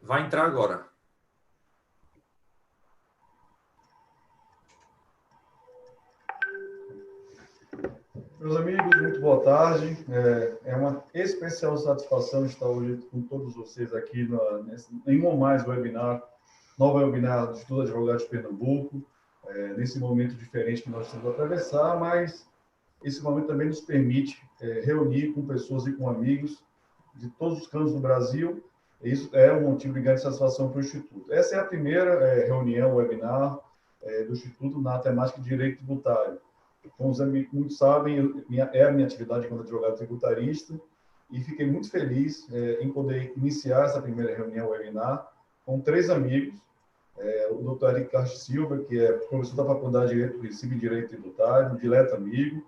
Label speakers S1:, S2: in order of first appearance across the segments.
S1: vai entrar agora.
S2: Meus amigos, muito boa tarde. É uma especial satisfação estar hoje com todos vocês aqui em um mais webinar, novo webinar do Instituto Advogados de Pernambuco, nesse momento diferente que nós estamos a atravessar, mas esse momento também nos permite reunir com pessoas e com amigos de todos os cantos do Brasil. Isso é um motivo de grande satisfação para o Instituto. Essa é a primeira reunião, webinar do Instituto na temática de direito tributário. Como os amigos muitos sabem, é a minha atividade como advogado tributarista e fiquei muito feliz em poder iniciar essa primeira reunião webinar com 3 amigos, o Dr. Eric Castro Silva, que é professor da Faculdade de Direito do Recife e Direito Tributário, um dileto amigo,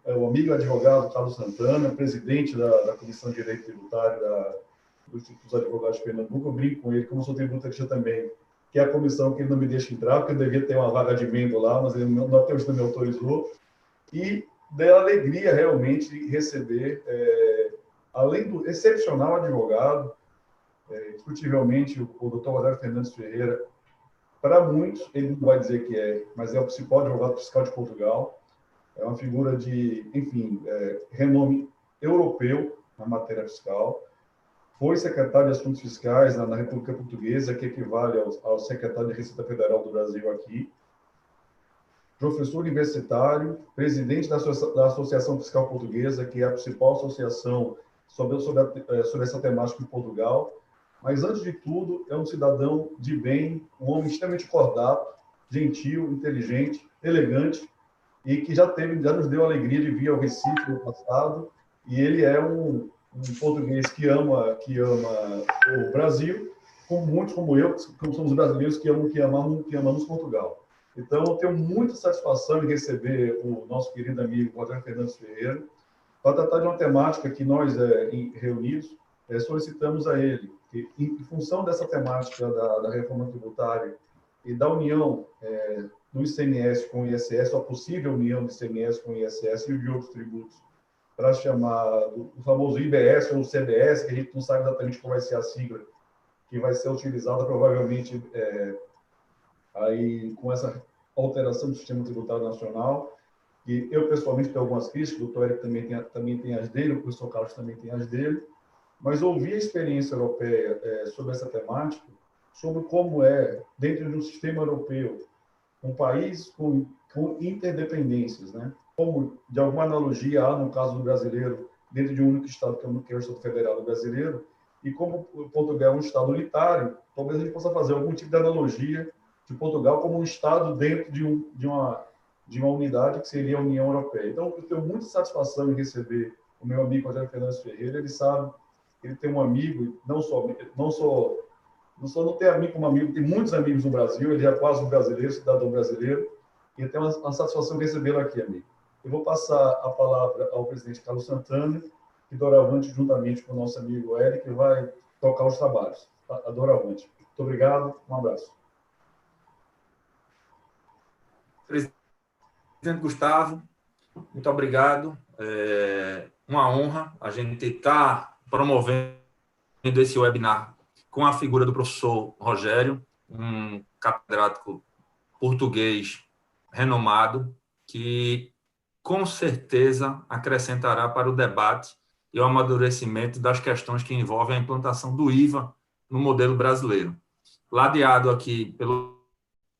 S2: o amigo advogado Carlos Santana, presidente da Comissão de Direito Tributário do Instituto dos Advogados de Pernambuco. Eu brinco com ele, como sou tributarista também, que é a comissão que ele não me deixa entrar, porque eu devia ter uma vaga de membro lá, mas ele não me autorizou. E deu alegria, realmente, de receber, além do excepcional advogado, indiscutivelmente, o doutor Rosário Fernandes Ferreira, para muitos, ele não vai dizer que é, mas é o principal advogado fiscal de Portugal, é uma figura de, enfim, renome europeu na matéria fiscal. Foi secretário de Assuntos Fiscais na República Portuguesa, que equivale ao secretário de Receita Federal do Brasil aqui. Professor universitário, presidente da Associação Fiscal Portuguesa, que é a principal associação sobre essa temática em Portugal. Mas, antes de tudo, é um cidadão de bem, um homem extremamente cordato, gentil, inteligente, elegante, e que já nos deu a alegria de vir ao Recife no passado. E ele é um português que ama o Brasil, como muitos como eu, que somos brasileiros que amamos Portugal. Então, eu tenho muita satisfação em receber o nosso querido amigo Rosário Fernandes Ferreira para tratar de uma temática que nós, reunidos, solicitamos a ele, que, em função dessa temática da reforma tributária e da união do ICMS com o ISS, a possível união do ICMS com o ISS e de outros tributos, para chamar o famoso IBS ou CBS, que a gente não sabe exatamente qual vai ser a sigla, que vai ser utilizada provavelmente aí com essa alteração do sistema tributário nacional. E eu, pessoalmente, tenho algumas críticas, o doutor Eric também tem as dele, o professor Carlos também tem as dele, mas ouvir a experiência europeia sobre essa temática, sobre como é, dentro de um sistema europeu, um país com interdependências, né? Como, de alguma analogia, há no caso do brasileiro, dentro de um único Estado, que é o Estado Federal brasileiro, e como Portugal é um Estado unitário, talvez a gente possa fazer algum tipo de analogia de Portugal como um Estado dentro de uma unidade que seria a União Europeia. Então, eu tenho muita satisfação em receber o meu amigo Rosário Fernandes Ferreira. Ele sabe que ele tem um amigo, não tem amigo como amigo, tem muitos amigos no Brasil, ele é quase um brasileiro, cidadão brasileiro, e eu tenho uma satisfação recebê-lo aqui, amigo. Eu vou passar a palavra ao presidente Carlos Santana, que doravante, juntamente com o nosso amigo Eric, vai tocar os trabalhos. Doravante. Muito obrigado, um abraço.
S1: Presidente Gustavo, muito obrigado. Uma honra a gente estar promovendo esse webinar com a figura do professor Rogério, um catedrático português renomado, que com certeza acrescentará para o debate e o amadurecimento das questões que envolvem a implantação do IVA no modelo brasileiro. Ladeado aqui pelo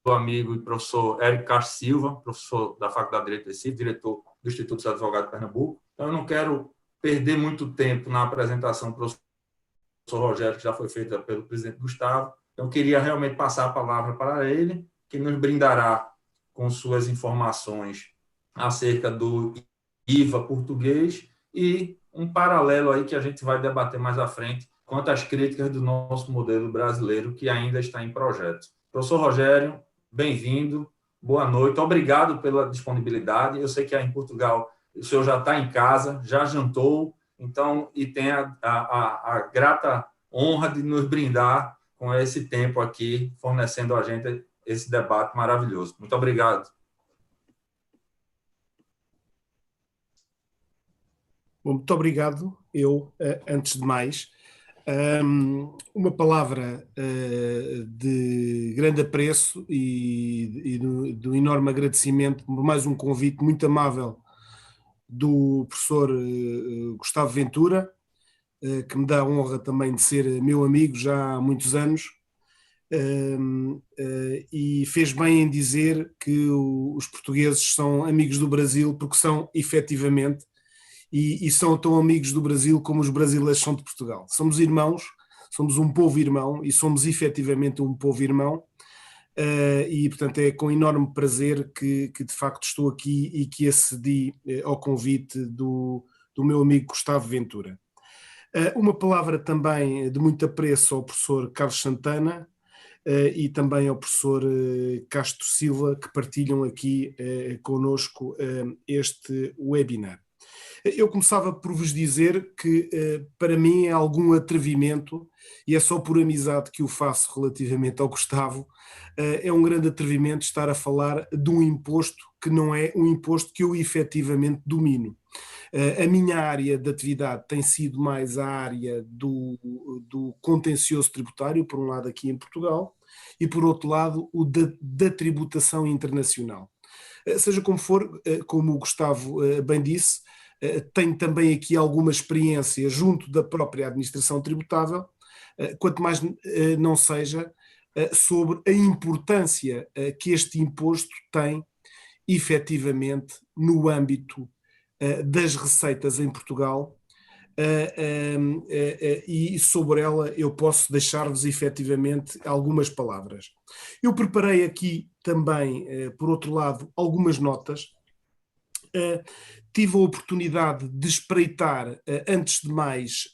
S1: amigo e professor Eric Castro Silva, professor da Faculdade de Direito do Recife, diretor do Instituto dos Advogados de Pernambuco. Então, eu não quero perder muito tempo na apresentação do professor Rogério, que já foi feita pelo presidente Gustavo. Então, eu queria realmente passar a palavra para ele, que nos brindará com suas informações acerca do IVA português e um paralelo aí que a gente vai debater mais à frente quanto às críticas do nosso modelo brasileiro, que ainda está em projeto. Professor Rogério, bem-vindo, boa noite, obrigado pela disponibilidade. Eu sei que aí em Portugal o senhor já está em casa, já jantou, então, e tem a grata honra de nos brindar com esse tempo aqui, fornecendo a gente esse debate maravilhoso. Muito obrigado.
S3: Bom, muito obrigado. Eu, antes de mais, Uma palavra de grande apreço e do enorme agradecimento por mais um convite muito amável do professor Gustavo Ventura, que me dá a honra também de ser meu amigo já há muitos anos, e fez bem em dizer que os portugueses são amigos do Brasil, porque são efetivamente, e são tão amigos do Brasil como os brasileiros são de Portugal. Somos irmãos, somos um povo irmão e somos efetivamente um povo irmão. E portanto é com enorme prazer que de facto estou aqui e que acedi ao convite do meu amigo Gustavo Ventura. Uma palavra também de muito apreço ao professor Carlos Santana e também ao professor Castro Silva, que partilham aqui conosco este webinar. Eu começava por vos dizer que para mim é algum atrevimento, e é só por amizade que o faço relativamente ao Gustavo, é um grande atrevimento estar a falar de um imposto que não é um imposto que eu efetivamente domino. A minha área de atividade tem sido mais a área do contencioso tributário, por um lado aqui em Portugal, e por outro lado o da tributação internacional. Seja como for, como o Gustavo bem disse, tenho também aqui alguma experiência junto da própria administração tributável, quanto mais não seja sobre a importância que este imposto tem efetivamente no âmbito das receitas em Portugal, e sobre ela eu posso deixar-vos efetivamente algumas palavras. Eu preparei aqui também, por outro lado, algumas notas. Tive a oportunidade de espreitar, antes de mais,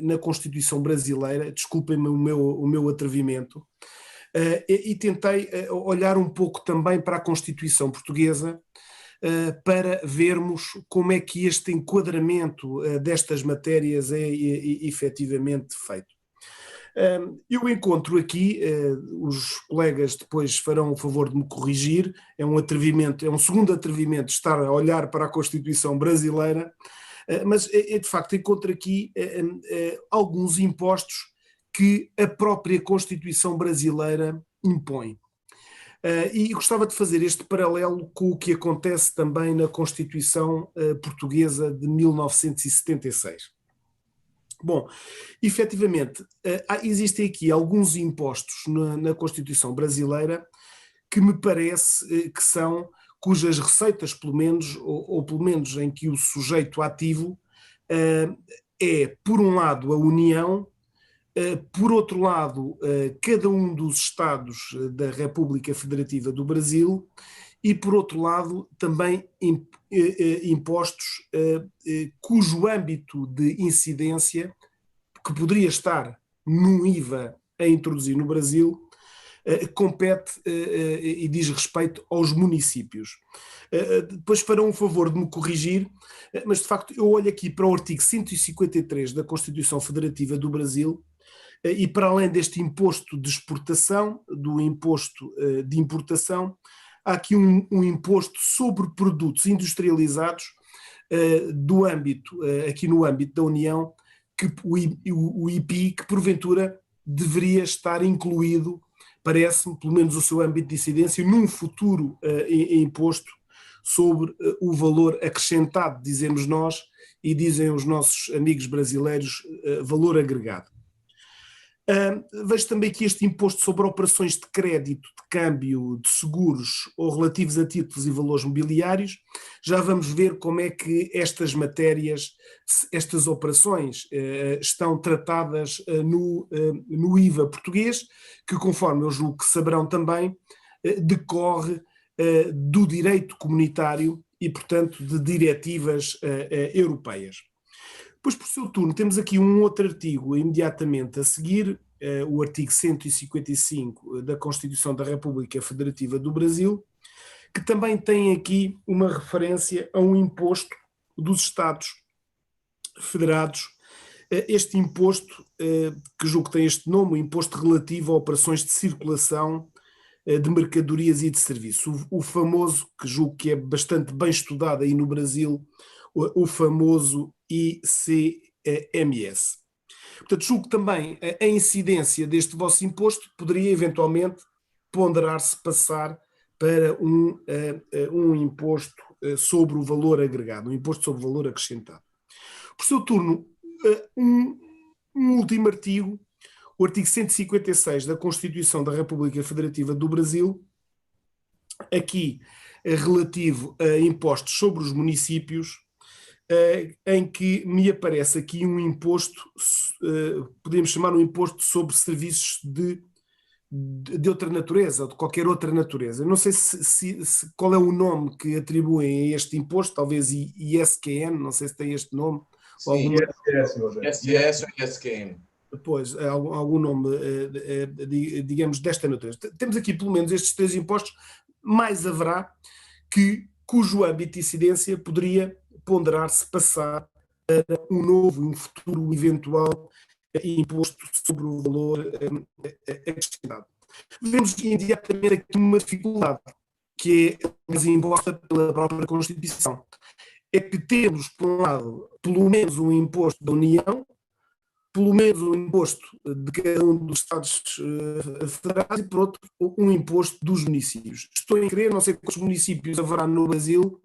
S3: na Constituição brasileira, desculpem-me o meu atrevimento, e tentei olhar um pouco também para a Constituição portuguesa, para vermos como é que este enquadramento destas matérias é efetivamente feito. Eu encontro aqui, os colegas depois farão o favor de me corrigir, é um atrevimento, é um segundo atrevimento estar a olhar para a Constituição brasileira, mas de facto encontro aqui alguns impostos que a própria Constituição brasileira impõe. E gostava de fazer este paralelo com o que acontece também na Constituição portuguesa de 1976. Bom, efetivamente, existem aqui alguns impostos na Constituição brasileira que me parece que são, cujas receitas, pelo menos, ou pelo menos em que o sujeito ativo é, por um lado, a União, por outro lado, cada um dos Estados da República Federativa do Brasil e, por outro lado, também impostos cujo âmbito de incidência, que poderia estar num IVA a introduzir no Brasil, compete e diz respeito aos municípios. Depois farão um favor de me corrigir, mas de facto eu olho aqui para o artigo 153 da Constituição Federativa do Brasil, e para além deste imposto de exportação, do imposto de importação, há aqui um imposto sobre produtos industrializados do âmbito, aqui no âmbito da União, que o IPI, que porventura deveria estar incluído, parece-me, pelo menos o seu âmbito de incidência, num futuro imposto sobre o valor acrescentado, dizemos nós, e dizem os nossos amigos brasileiros, valor agregado. Vejo também que este imposto sobre operações de crédito, de câmbio, de seguros ou relativos a títulos e valores mobiliários, já vamos ver como é que estas matérias, estas operações estão tratadas no IVA português, que conforme eu julgo que saberão também, decorre do direito comunitário e, portanto, de diretivas europeias. Pois, por seu turno, temos aqui um outro artigo imediatamente a seguir, o artigo 155 da Constituição da República Federativa do Brasil, que também tem aqui uma referência a um imposto dos Estados Federados. Este imposto, que julgo que tem este nome, o imposto relativo a operações de circulação de mercadorias e de serviços, o famoso, que julgo que é bastante bem estudado aí no Brasil, o famoso ICMS. Portanto, julgo que também a incidência deste vosso imposto poderia eventualmente ponderar-se passar para um imposto sobre o valor agregado, um imposto sobre o valor acrescentado. Por seu turno, um último artigo, o artigo 156 da Constituição da República Federativa do Brasil, aqui relativo a impostos sobre os municípios, em que me aparece aqui um imposto, podemos chamar um imposto sobre serviços de outra natureza, ou de qualquer outra natureza. Não sei qual é o nome que atribuem a este imposto, talvez ISQN, não sei se tem este nome.
S4: Sim,
S3: ou alguma...
S4: ISS ou ISQN.
S3: Depois, algum nome, digamos, desta natureza. Temos aqui pelo menos estes 3 impostos, mais haverá cujo âmbito de incidência poderia ponderar-se passar para um novo, um futuro eventual imposto sobre o valor acrescentado. Vemos imediatamente aqui uma dificuldade, que é imposta pela própria Constituição. É que temos, por um lado, pelo menos um imposto da União, pelo menos um imposto de cada um dos Estados federais e, por outro, um imposto dos municípios. Estou em crer, não sei quantos municípios haverá no Brasil,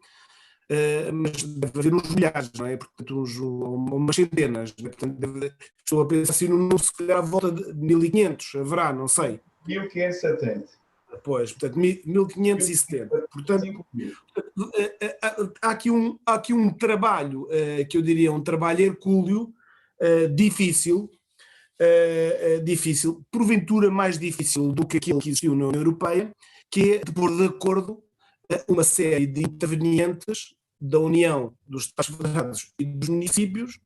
S3: mas deve haver uns milhares, não é? Portanto, umas centenas. Portanto, estou a pensar assim, se calhar à volta de 1.500 haverá, não sei.
S2: 1.570.
S3: Pois, portanto, 1.570. Portanto, há aqui um trabalho, que eu diria um trabalho hercúleo, difícil, porventura mais difícil do que aquilo que existiu na União Europeia, que é de pôr de acordo uma série de intervenientes da União, dos Estados Federados e dos municípios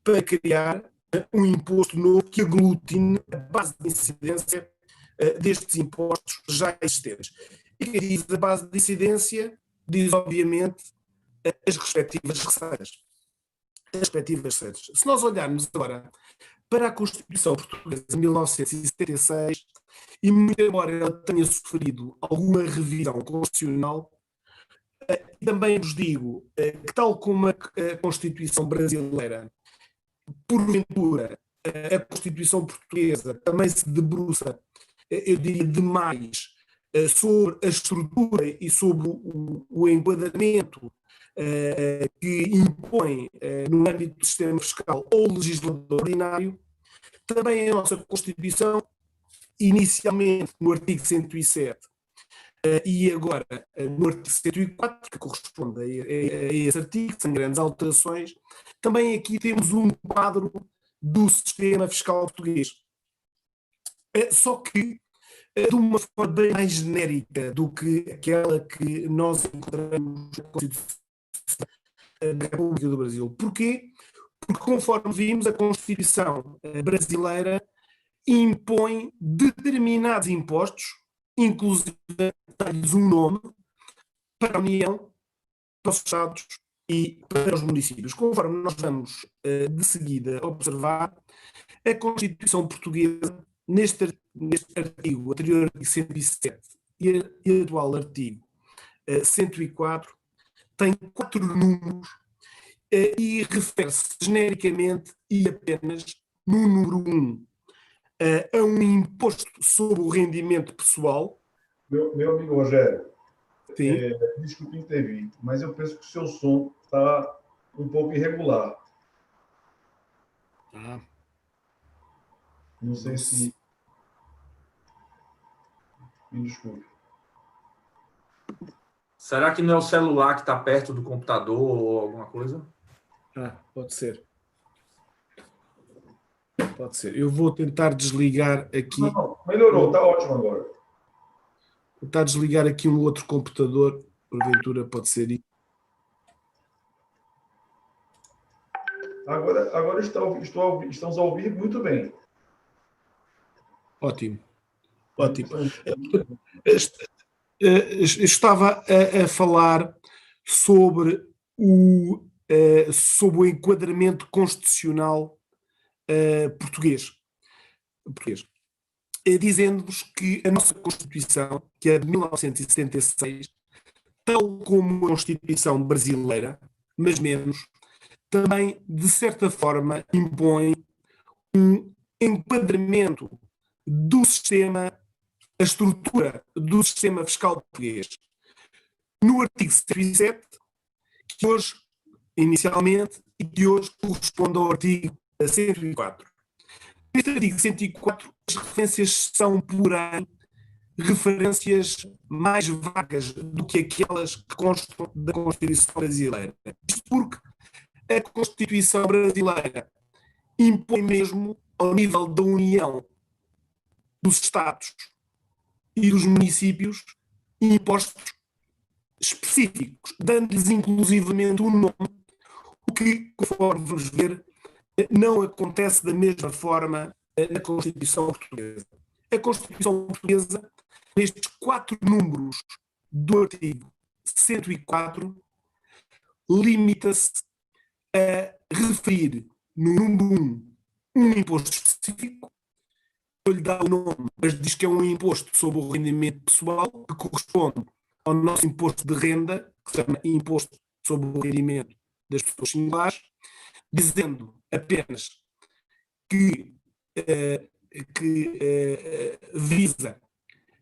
S3: para criar um imposto novo que aglutine a base de incidência destes impostos já existentes. E quem diz a base de incidência diz, obviamente, as respectivas receitas. Se nós olharmos agora para a Constituição Portuguesa de 1976, e muito embora ela tenha sofrido alguma revisão constitucional, também vos digo que, tal como a Constituição brasileira, porventura, a Constituição Portuguesa também se debruça, eu diria, demais sobre a estrutura e sobre o enquadramento que impõe no âmbito do sistema fiscal ou legislador ordinário. Também a nossa Constituição, inicialmente no artigo 107 e agora no artigo 104, que corresponde a esse artigo, sem grandes alterações, também aqui temos um quadro do sistema fiscal português. Só que de uma forma bem mais genérica do que aquela que nós encontramos na Constituição da República do Brasil. Porquê? Porque, conforme vimos, a Constituição brasileira impõe determinados impostos, inclusive dá-lhes um nome, para a União, para os Estados e para os municípios. Conforme nós vamos de seguida observar, a Constituição Portuguesa, neste artigo, anterior artigo 107 e atual artigo 104, tem 4 números e refere-se genericamente e apenas no número 1 a um imposto sobre o rendimento pessoal.
S2: Meu amigo Rogério,
S3: Sim.
S2: Desculpe intervir, mas eu penso que o seu som está um pouco irregular. Não sei se... Me desculpe.
S1: Será que não é o celular que está perto do computador ou alguma coisa?
S3: Pode ser. Pode ser. Eu vou tentar desligar aqui.
S2: Não, melhorou, está ótimo agora.
S3: Vou tentar desligar aqui um outro computador, porventura pode ser isso.
S2: Agora estamos a ouvir muito bem.
S3: Ótimo. Estava a falar sobre o enquadramento constitucional português, dizendo-vos que a nossa Constituição, que é de 1976, tal como a Constituição brasileira, mas menos, também, de certa forma, impõe um enquadramento do sistema, a estrutura do sistema fiscal português no artigo 107, que hoje, inicialmente, e que hoje corresponde ao artigo 104. Neste artigo 104, as referências são, porém, referências mais vagas do que aquelas que constam da Constituição brasileira. Isto porque a Constituição brasileira impõe mesmo, ao nível da União, dos Estados e dos municípios, impostos específicos, dando-lhes inclusivamente um nome, o que, conforme vamos ver, não acontece da mesma forma na Constituição portuguesa. A Constituição portuguesa, nestes 4 números do artigo 104, limita-se a referir no número 1 imposto específico, não lhe dá o nome, mas diz que é um imposto sobre o rendimento pessoal, que corresponde ao nosso imposto de renda, que se chama Imposto sobre o Rendimento das Pessoas Singulares, dizendo apenas que visa,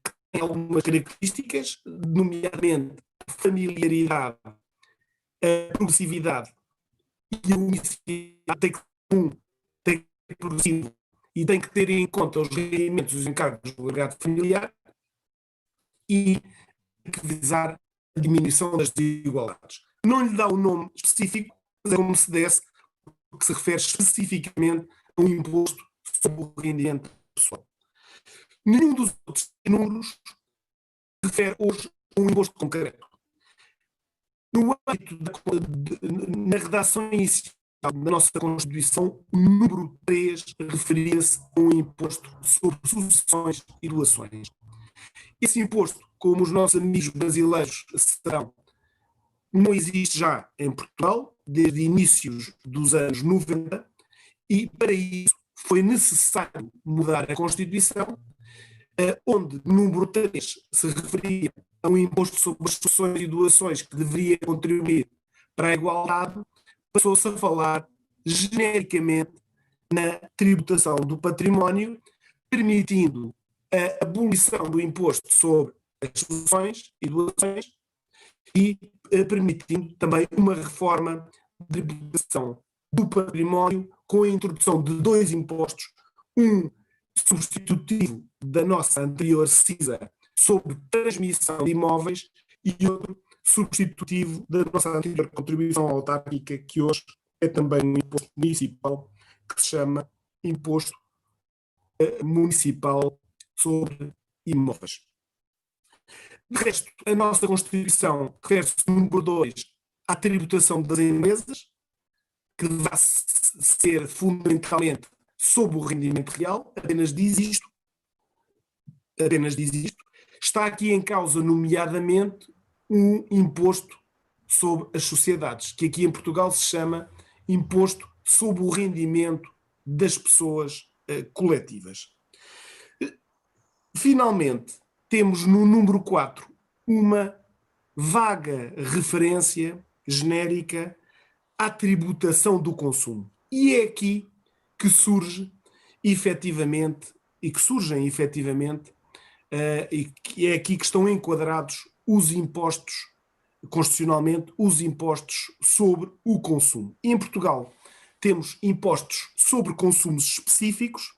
S3: que tem algumas características, nomeadamente a familiaridade, a progressividade e a unicidade, tem que ser progressivo e tem que ter em conta os rendimentos e os encargos do legado familiar e tem que visar a diminuição das desigualdades. Não lhe dá um nome específico, mas é como se desse, que se refere especificamente a um imposto sobre o rendimento pessoal. Nenhum dos outros números refere hoje a um imposto concreto. No âmbito na redação inicial da nossa Constituição, o número 3 referia-se a um imposto sobre sucessões e doações. Esse imposto, como os nossos amigos brasileiros saberão, não existe já em Portugal desde inícios dos anos 90 e, para isso, foi necessário mudar a Constituição, onde o número 3 se referia a um imposto sobre as sucessões e doações que deveria contribuir para a igualdade, passou-se a falar genericamente na tributação do património, permitindo a abolição do imposto sobre as sucessões e doações e permitindo também uma reforma de tributação do património com a introdução de 2 impostos, um substitutivo da nossa anterior CISA sobre transmissão de imóveis e outro substitutivo da nossa anterior contribuição autárquica, que hoje é também um imposto municipal, que se chama Imposto Municipal sobre Imóveis. De resto, a nossa Constituição refere-se no número 2 à tributação das empresas, que vai ser fundamentalmente sobre o rendimento real, apenas diz isto. Está aqui em causa, nomeadamente, um imposto sobre as sociedades, que aqui em Portugal se chama Imposto sobre o Rendimento das Pessoas Coletivas. Finalmente, temos no número 4 uma vaga referência genérica à tributação do consumo. E é aqui que surgem efetivamente, e que é aqui que estão enquadrados os impostos, constitucionalmente, os impostos sobre o consumo. Em Portugal temos impostos sobre consumos específicos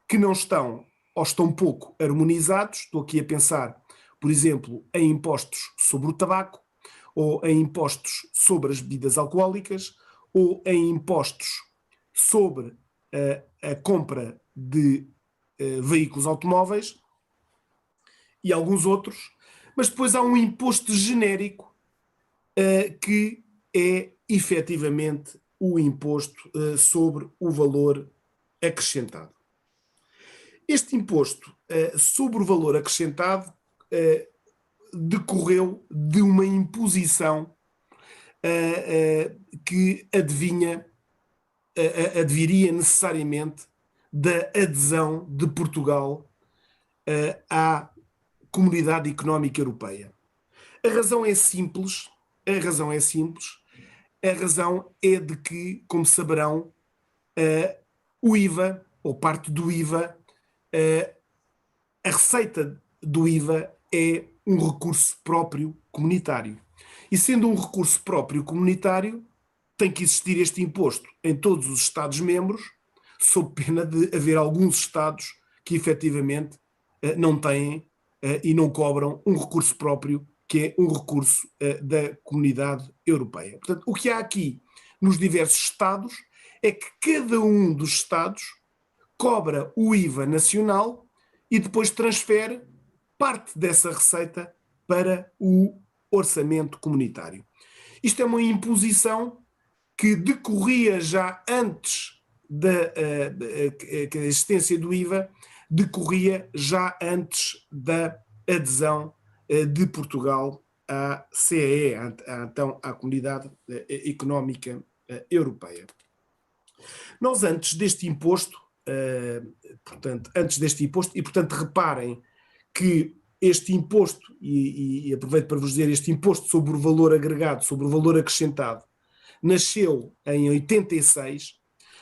S3: que não estão ou estão pouco harmonizados. Estou aqui a pensar, por exemplo, em impostos sobre o tabaco, ou em impostos sobre as bebidas alcoólicas, ou em impostos sobre a compra de veículos automóveis e alguns outros, mas depois há um imposto genérico que é efetivamente o imposto sobre o valor acrescentado. Este imposto sobre o valor acrescentado decorreu de uma imposição que adviria necessariamente da adesão de Portugal à Comunidade Económica Europeia. A razão é simples. A razão é de que, como saberão, o IVA ou parte do IVA, a receita do IVA é um recurso próprio comunitário. E sendo um recurso próprio comunitário, tem que existir este imposto em todos os Estados-membros, sob pena de haver alguns Estados que efetivamente não têm e não cobram um recurso próprio, que é um recurso da Comunidade Europeia. Portanto, o que há aqui nos diversos Estados é que cada um dos Estados cobra o IVA nacional e depois transfere parte dessa receita para o orçamento comunitário. Isto é uma imposição que decorria já antes da existência do IVA, decorria já antes da adesão de Portugal à CEE, então à Comunidade Económica Europeia. Nós antes deste imposto, portanto reparem que este imposto, e aproveito para vos dizer, este imposto sobre o valor agregado, sobre o valor acrescentado, nasceu em 86,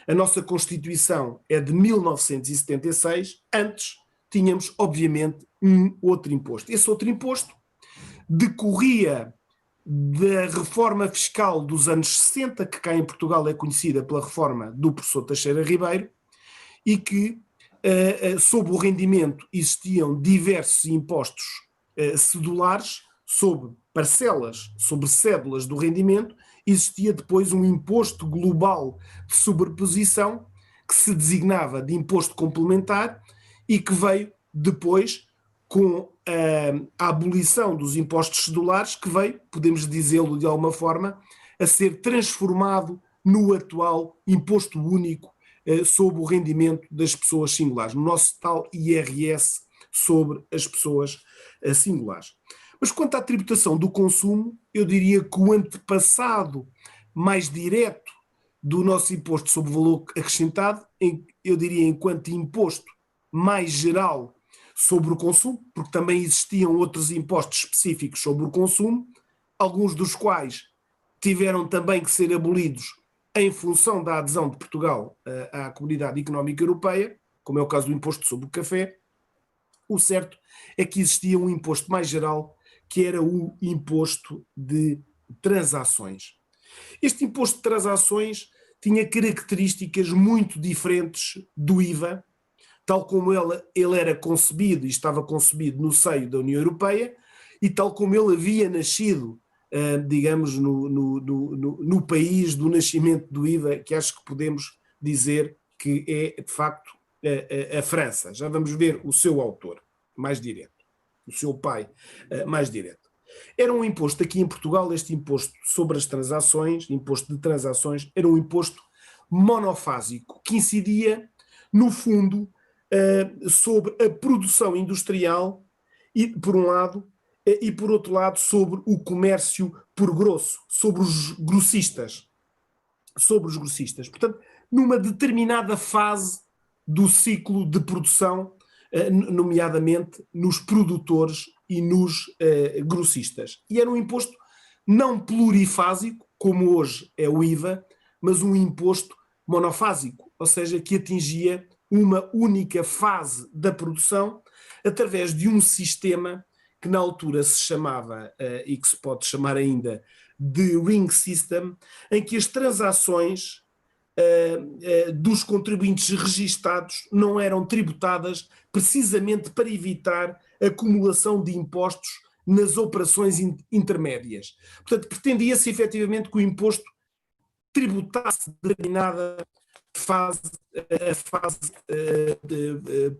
S3: a nossa Constituição é de 1976, antes tínhamos, obviamente, um outro imposto. Esse outro imposto decorria da reforma fiscal dos anos 60, que cá em Portugal é conhecida pela reforma do professor Teixeira Ribeiro, e que, sob o rendimento, existiam diversos impostos cedulares, sobre parcelas, sobre cédulas do rendimento, existia depois um imposto global de sobreposição, que se designava de imposto complementar e que veio depois com a abolição dos impostos cedulares, que veio, podemos dizê-lo de alguma forma, a ser transformado no atual imposto único sobre o rendimento das pessoas singulares, no nosso tal IRS sobre as pessoas singulares. Mas quanto à tributação do consumo, eu diria que o antepassado mais direto do nosso imposto sobre valor acrescentado, eu diria enquanto imposto mais geral sobre o consumo, porque também existiam outros impostos específicos sobre o consumo, alguns dos quais tiveram também que ser abolidos em função da adesão de Portugal à Comunidade Económica Europeia, como é o caso do imposto sobre o café. O certo é que existia um imposto mais geral, que era o imposto de transações. Este imposto de transações tinha características muito diferentes do IVA, tal como ele era concebido e estava concebido no seio da União Europeia e tal como ele havia nascido, digamos, no país do nascimento do IVA, que acho que podemos dizer que é, de facto, a França. Já vamos ver o seu autor mais direto, o seu pai mais direto. Era um imposto aqui em Portugal, este imposto sobre as transações, imposto de transações, era um imposto monofásico, que incidia, no fundo, sobre a produção industrial, e, por um lado, e por outro lado sobre o comércio por grosso, sobre os grossistas. Portanto, numa determinada fase do ciclo de produção, nomeadamente nos produtores e nos grossistas. E era um imposto não plurifásico, como hoje é o IVA, mas um imposto monofásico, ou seja, que atingia uma única fase da produção através de um sistema que na altura se chamava, e que se pode chamar ainda, de ring system, em que as transações dos contribuintes registados não eram tributadas precisamente para evitar a acumulação de impostos nas operações intermédias. Portanto, pretendia-se efetivamente que o imposto tributasse determinada fase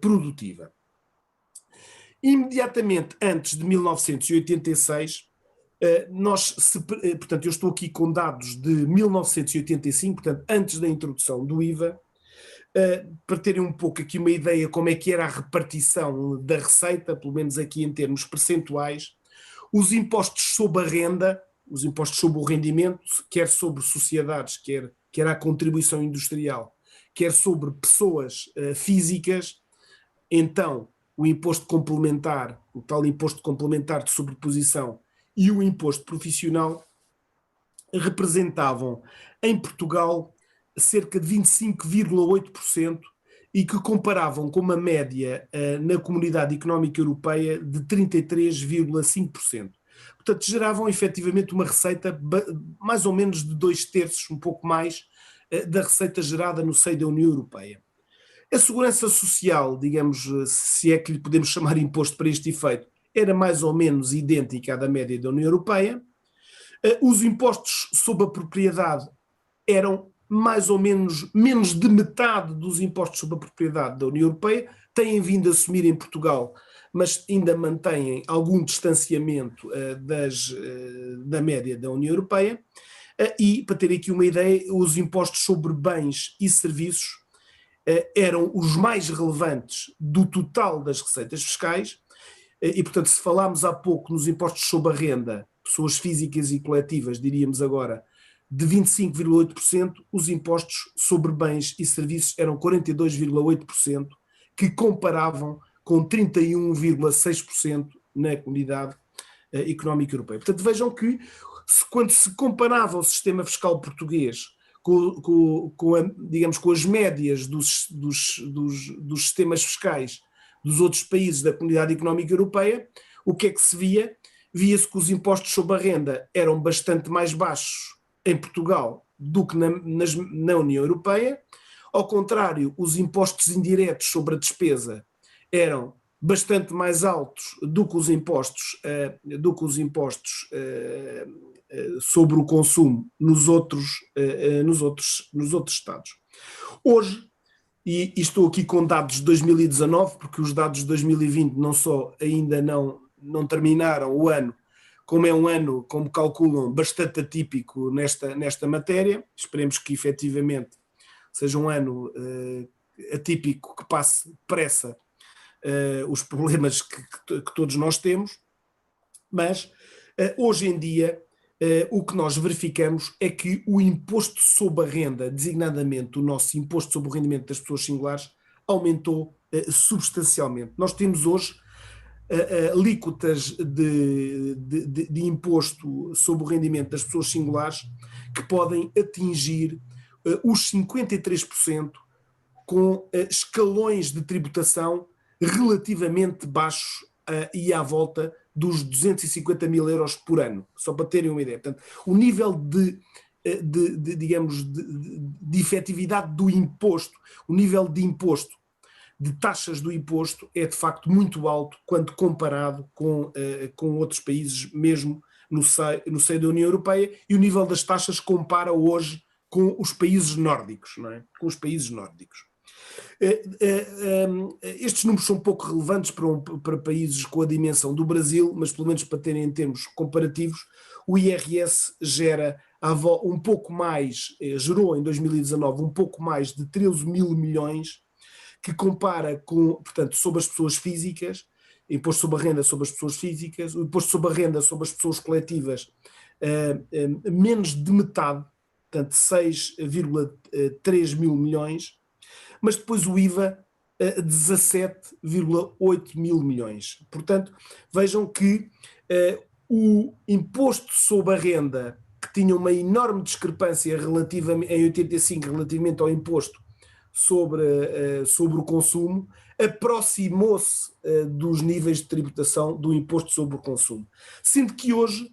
S3: produtiva. Imediatamente antes de 1986, portanto, eu estou aqui com dados de 1985, portanto, antes da introdução do IVA, para terem um pouco aqui uma ideia como é que era a repartição da receita, pelo menos aqui em termos percentuais, os impostos sobre a renda, os impostos sobre o rendimento, quer sobre sociedades, quer a contribuição industrial, quer sobre pessoas físicas, então o imposto complementar, o tal imposto complementar de sobreposição e o imposto profissional representavam em Portugal cerca de 25,8% e que comparavam com uma média na Comunidade Económica Europeia de 33,5%. Portanto, geravam efetivamente uma receita mais ou menos de 2/3, um pouco mais, da receita gerada no seio da União Europeia. A segurança social, digamos, se é que lhe podemos chamar imposto para este efeito, era mais ou menos idêntica à da média da União Europeia. Os impostos sobre a propriedade eram mais ou menos de metade dos impostos sobre a propriedade da União Europeia, têm vindo a assumir em Portugal, mas ainda mantêm algum distanciamento da média da União Europeia. E, para ter aqui uma ideia, os impostos sobre bens e serviços eram os mais relevantes do total das receitas fiscais, e, portanto, se falámos há pouco nos impostos sobre a renda, pessoas físicas e coletivas, diríamos agora, de 25,8%, os impostos sobre bens e serviços eram 42,8%, que comparavam com 31,6% na Comunidade Económica Europeia. Portanto, vejam que, quando se comparava o sistema fiscal português digamos, com as médias dos sistemas fiscais dos outros países da Comunidade Económica Europeia, o que é que se via? Via-se que os impostos sobre a renda eram bastante mais baixos em Portugal do que na União Europeia. Ao contrário, os impostos indiretos sobre a despesa eram bastante mais altos do que os impostos sobre o consumo nos outros Estados. Hoje, e estou aqui com dados de 2019, porque os dados de 2020 não só ainda não terminaram o ano, como é um ano, como calculam, bastante atípico nesta matéria. Esperemos que efetivamente seja um ano atípico, que passe depressa os problemas que todos nós temos, mas hoje em dia o que nós verificamos é que o imposto sobre a renda, designadamente o nosso imposto sobre o rendimento das pessoas singulares, aumentou substancialmente. Nós temos hoje alíquotas de imposto sobre o rendimento das pessoas singulares que podem atingir os 53%, com escalões de tributação relativamente baixos e à volta dos 250 mil euros por ano, só para terem uma ideia. Portanto, o nível de efetividade do imposto, o nível de imposto, de taxas do imposto, é de facto muito alto quando comparado com outros países, mesmo no seio da União Europeia, e o nível das taxas compara hoje com os países nórdicos, não é? Com os países nórdicos. Estes números são pouco relevantes para países com a dimensão do Brasil, mas pelo menos para terem em termos comparativos, o IRS um pouco mais, gerou em 2019 um pouco mais de 13 mil milhões, que compara com, portanto, sobre as pessoas físicas, imposto sobre a renda sobre as pessoas físicas, o imposto sobre a renda sobre as pessoas coletivas, menos de metade, portanto 6,3 mil milhões, mas depois o IVA 17,8 mil milhões. Portanto, vejam que o imposto sobre a renda, que tinha uma enorme discrepância em 85 relativamente ao imposto sobre o consumo, aproximou-se dos níveis de tributação do imposto sobre o consumo. Sendo que hoje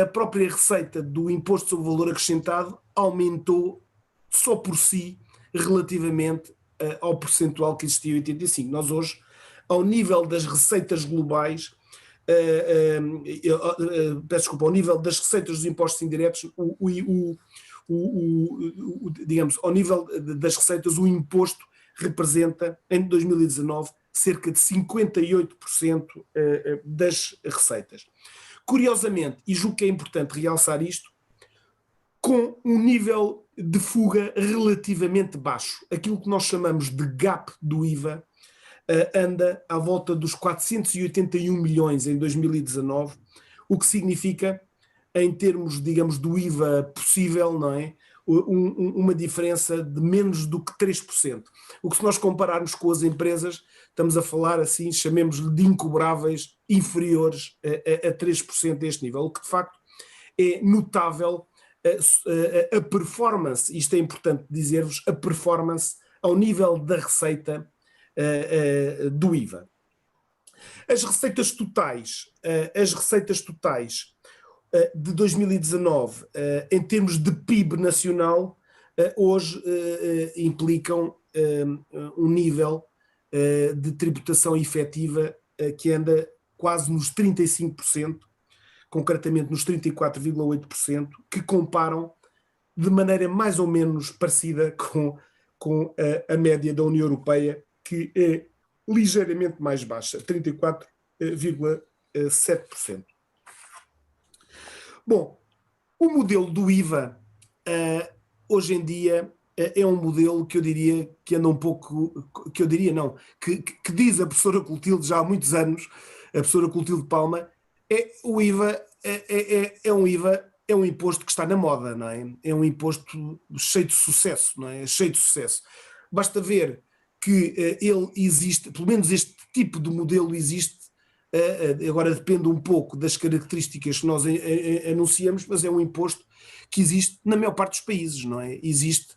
S3: a própria receita do imposto sobre o valor acrescentado aumentou só por si relativamente ao percentual que existia em 85. Nós hoje, ao nível das receitas globais, ao nível das receitas dos impostos indiretos, digamos, ao nível das receitas, o imposto representa, em 2019, cerca de 58% das receitas. Curiosamente, e julgo que é importante realçar isto, com um nível de fuga relativamente baixo. Aquilo que nós chamamos de gap do IVA anda à volta dos 481 milhões em 2019, o que significa, em termos, digamos, do IVA possível, não é? Uma diferença de menos do que 3%. O que, se nós compararmos com as empresas, estamos a falar, assim, chamemos-lhe de incobráveis, inferiores a 3% deste nível, o que de facto é notável a performance, isto é importante dizer-vos, a performance ao nível da receita do IVA. As receitas totais de 2019, em termos de PIB nacional, hoje implicam um nível de tributação efetiva que anda quase nos 35%, concretamente nos 34,8%, que comparam de maneira mais ou menos parecida com a média da União Europeia, que é ligeiramente mais baixa, 34,7%. Bom, o modelo do IVA, hoje em dia, é um modelo que eu diria que anda um pouco, que diz a professora Clotilde já há muitos anos, a professora Clotilde Palma, o IVA é um imposto que está na moda, não é? É um imposto cheio de sucesso, não é? Cheio de sucesso. Basta ver que ele existe, pelo menos este tipo de modelo existe, agora depende um pouco das características que nós anunciamos, mas é um imposto que existe na maior parte dos países, não é? Existe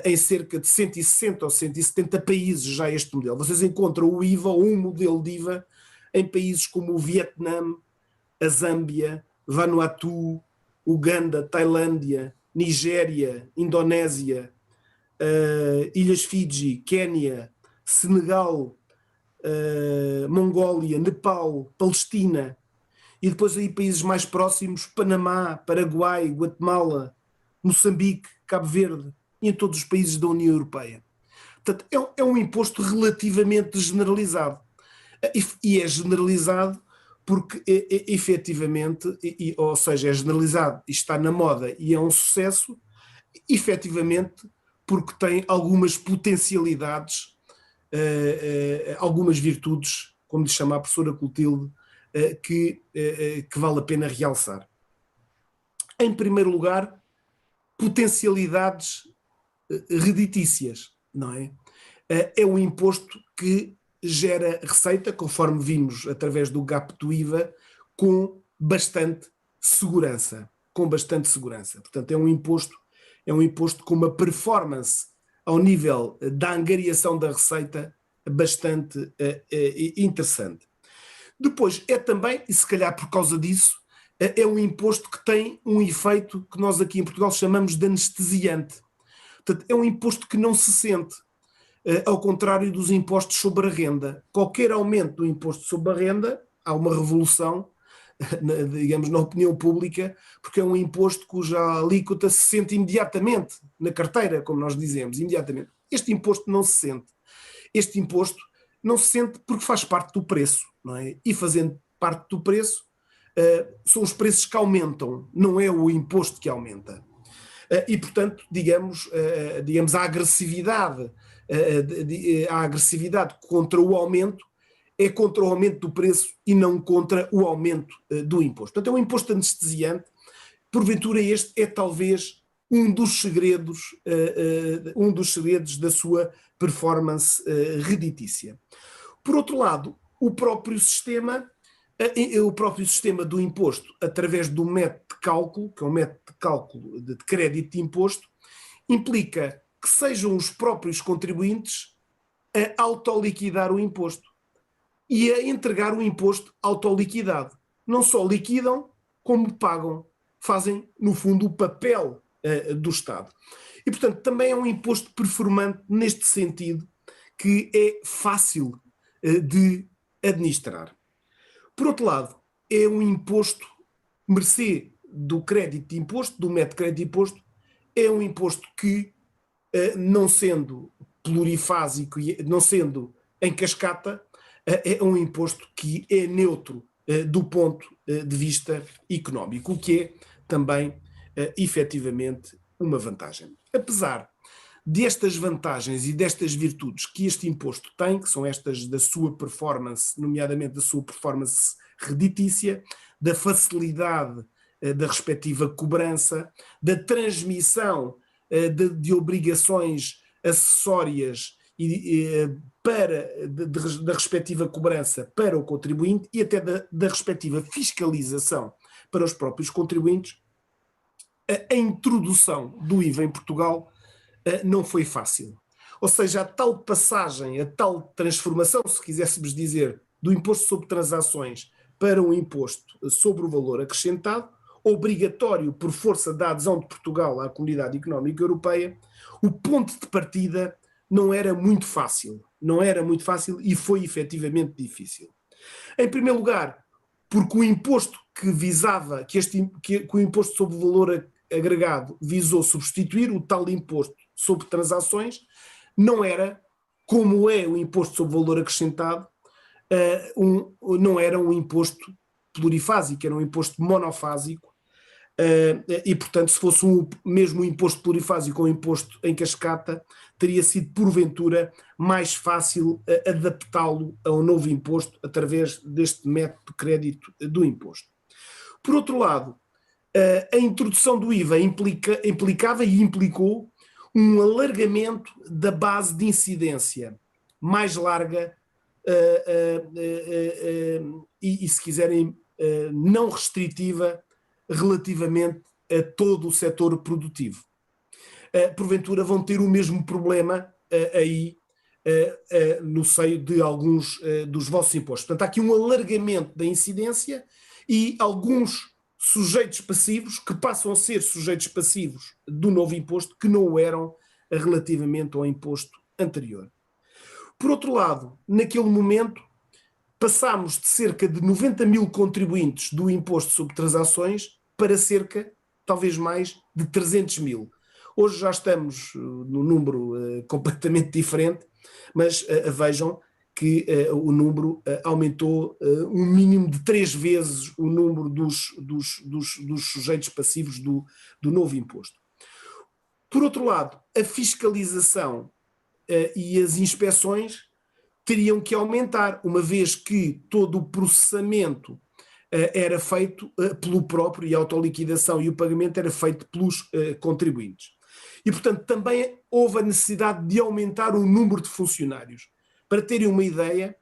S3: em cerca de 160 ou 170 países já este modelo. Vocês encontram o IVA ou um modelo de IVA em países como o Vietnã, a Zâmbia, Vanuatu, Uganda, Tailândia, Nigéria, Indonésia, Ilhas Fiji, Quénia, Senegal, Mongólia, Nepal, Palestina, e depois aí países mais próximos, Panamá, Paraguai, Guatemala, Moçambique, Cabo Verde, e em todos os países da União Europeia. Portanto, é um imposto relativamente generalizado. E é generalizado porque, efetivamente, ou seja, é generalizado e está na moda e é um sucesso, efetivamente, porque tem algumas potencialidades, algumas virtudes, como lhe chama a professora Clotilde, que vale a pena realçar. Em primeiro lugar, potencialidades reditícias, não é? É um imposto que gera receita, conforme vimos através do gap do IVA, com bastante segurança. Portanto, é um imposto com uma performance ao nível da angariação da receita bastante interessante. Depois, é também, e se calhar por causa disso, é um imposto que tem um efeito que nós aqui em Portugal chamamos de anestesiante. Portanto, é um imposto que não se sente, ao contrário dos impostos sobre a renda. Qualquer aumento do imposto sobre a renda, há uma revolução, digamos, na opinião pública, porque é um imposto cuja alíquota se sente imediatamente na carteira, como nós dizemos, imediatamente. Este imposto não se sente. Este imposto não se sente porque faz parte do preço, não é? E fazendo parte do preço, são os preços que aumentam, não é o imposto que aumenta. E, portanto, digamos a agressividade contra o aumento é contra o aumento do preço e não contra o aumento do imposto. Portanto, é um imposto anestesiante. Porventura, este é talvez um dos segredos da sua performance reditícia. Por outro lado, o próprio sistema do imposto, através do método de cálculo, que é um método de cálculo de crédito de imposto, implica que sejam os próprios contribuintes a autoliquidar o imposto e a entregar o imposto autoliquidado. Não só liquidam, como pagam. Fazem, no fundo, o papel do Estado. E, portanto, também é um imposto performante neste sentido, que é fácil de administrar. Por outro lado, é um imposto, mercê do crédito de imposto, do método de crédito de imposto, é um imposto que, não sendo plurifásico, não sendo em cascata, é um imposto que é neutro do ponto de vista económico, o que é também, efetivamente, uma vantagem. Apesar destas vantagens e destas virtudes que este imposto tem, que são estas da sua performance, nomeadamente da sua performance reditícia, da facilidade da respectiva cobrança, da transmissão de obrigações acessórias da respectiva cobrança para o contribuinte e até da respectiva fiscalização para os próprios contribuintes, a introdução do IVA em Portugal não foi fácil. Ou seja, a tal passagem, a tal transformação, se quiséssemos dizer, do imposto sobre transações para um imposto sobre o valor acrescentado, obrigatório por força da adesão de Portugal à Comunidade Económica Europeia, o ponto de partida não era muito fácil. Não era muito fácil e foi efetivamente difícil. Em primeiro lugar, porque o imposto que visava, que o imposto sobre o valor agregado visou substituir, o tal imposto sobre transações, não era, como é o imposto sobre valor acrescentado, não era um imposto plurifásico, era um imposto monofásico, e portanto se fosse mesmo um imposto plurifásico ou um imposto em cascata, teria sido porventura mais fácil adaptá-lo a um novo imposto através deste método de crédito do imposto. Por outro lado, a introdução do IVA implicava e implicou um alargamento da base de incidência mais larga e se quiserem, não restritiva relativamente a todo o setor produtivo. Porventura vão ter o mesmo problema aí no seio de alguns dos vossos impostos. Portanto, há aqui um alargamento da incidência e alguns sujeitos passivos que passam a ser sujeitos passivos do novo imposto que não o eram relativamente ao imposto anterior. Por outro lado, naquele momento, passámos de cerca de 90 mil contribuintes do imposto sobre transações para cerca, talvez mais, de 300 mil. Hoje já estamos num número completamente diferente, mas vejam que o número aumentou um mínimo de 3 vezes o número dos sujeitos passivos do novo imposto. Por outro lado, a fiscalização e as inspeções teriam que aumentar, uma vez que todo o processamento era feito pelo próprio, e a autoliquidação e o pagamento era feito pelos contribuintes. E, portanto, também houve a necessidade de aumentar o número de funcionários. Para terem uma ideia,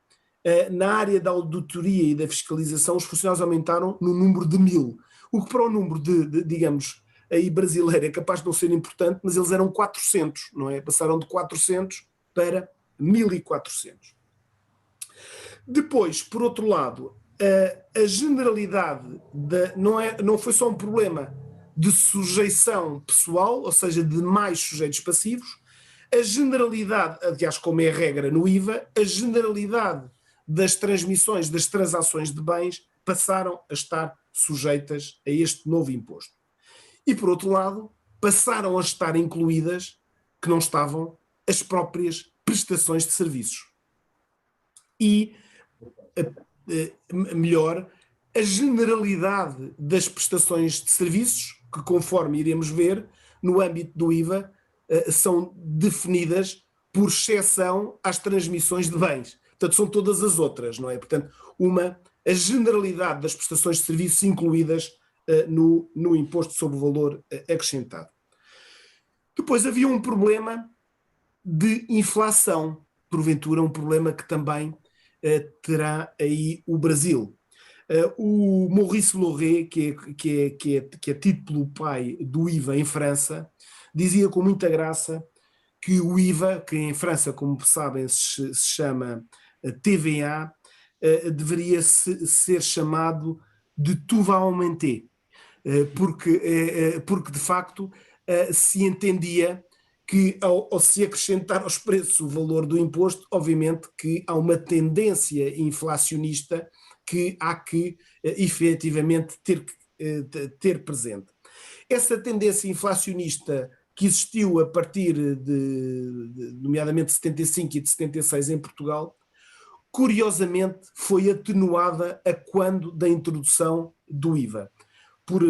S3: na área da auditoria e da fiscalização, os funcionários aumentaram no número de 1000, o que para o número digamos, aí brasileiro é capaz de não ser importante, mas eles eram 400, não é? Passaram de 400 para 1400. Depois, por outro lado, a generalidade não foi só um problema de sujeição pessoal, ou seja, de mais sujeitos passivos, a generalidade, aliás, como é a regra no IVA, a generalidade das transmissões, das transações de bens passaram a estar sujeitas a este novo imposto. E, por outro lado, passaram a estar incluídas, que não estavam, as próprias prestações de serviços. E, melhor, a generalidade das prestações de serviços, que conforme iremos ver, no âmbito do IVA, são definidas por exceção às transmissões de bens. Portanto, são todas as outras, não é? Portanto, a generalidade das prestações de serviços incluídas no imposto sobre o valor acrescentado. Depois havia um problema de inflação, porventura um problema que também terá aí o Brasil. O Maurice Lauré, que é tido pelo pai do IVA em França, dizia com muita graça que o IVA, que em França, como sabem, se chama TVA, deveria ser chamado de tout va augmenter, porque de facto se entendia que ao se acrescentar aos preços o valor do imposto, obviamente que há uma tendência inflacionista que há que efetivamente ter presente. Essa tendência inflacionista que existiu a partir nomeadamente de 75 e de 76 em Portugal, curiosamente foi atenuada a quando da introdução do IVA. Por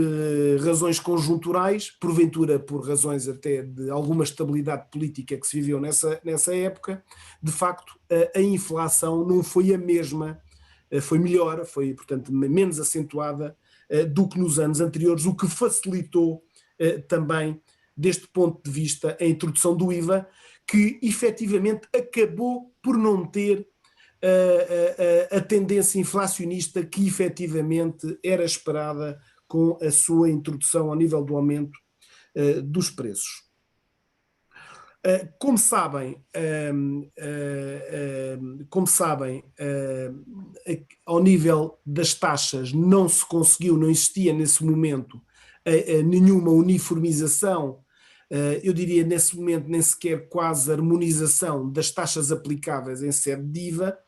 S3: razões conjunturais, porventura por razões até de alguma estabilidade política que se viveu nessa época, de facto a inflação não foi a mesma, foi melhor, foi portanto menos acentuada do que nos anos anteriores, o que facilitou também deste ponto de vista a introdução do IVA, que efetivamente acabou por não ter a tendência inflacionista que efetivamente era esperada com a sua introdução ao nível do aumento dos preços. Como sabem, ao nível das taxas não se conseguiu, não existia nesse momento nenhuma uniformização, eu diria nesse momento nem sequer quase harmonização das taxas aplicáveis em sede de IVA,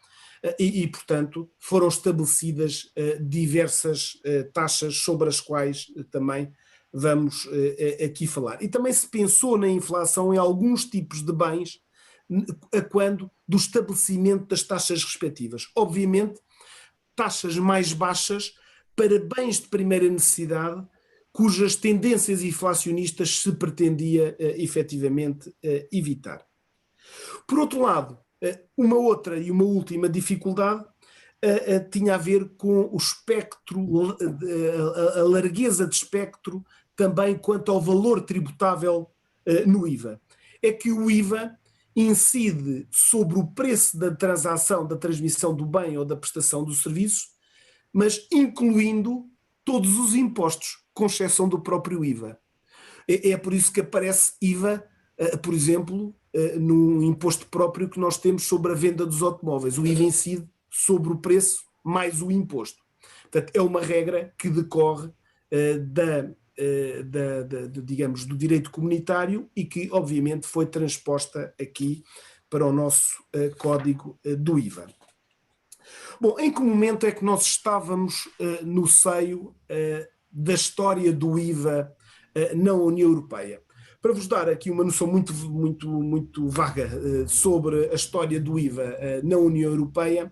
S3: portanto, foram estabelecidas diversas taxas sobre as quais também vamos aqui falar. E também se pensou na inflação em alguns tipos de bens a quando do estabelecimento das taxas respectivas. Obviamente, taxas mais baixas para bens de primeira necessidade, cujas tendências inflacionistas se pretendia efetivamente evitar. Por outro lado, uma outra e uma última dificuldade tinha a ver com o espectro, a largueza de espectro também quanto ao valor tributável no IVA. É que o IVA incide sobre o preço da transação, da transmissão do bem ou da prestação do serviço, mas incluindo todos os impostos, com exceção do próprio IVA. É por isso que aparece IVA, por exemplo, no imposto próprio que nós temos sobre a venda dos automóveis. O IVA incide sobre o preço mais o imposto. Portanto, é uma regra que decorre digamos, do direito comunitário e que, obviamente, foi transposta aqui para o nosso código do IVA. Bom, em que momento é que nós estávamos no seio da história do IVA na União Europeia? Para vos dar aqui uma noção muito vaga sobre a história do IVA na União Europeia,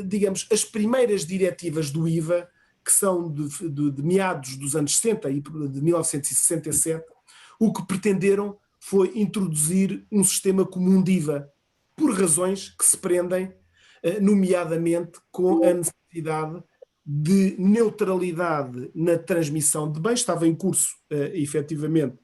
S3: digamos, as primeiras diretivas do IVA, que são de meados dos anos 60 e de 1967, o que pretenderam foi introduzir um sistema comum de IVA, por razões que se prendem, nomeadamente com a necessidade de neutralidade na transmissão de bens. Estava em curso, efetivamente,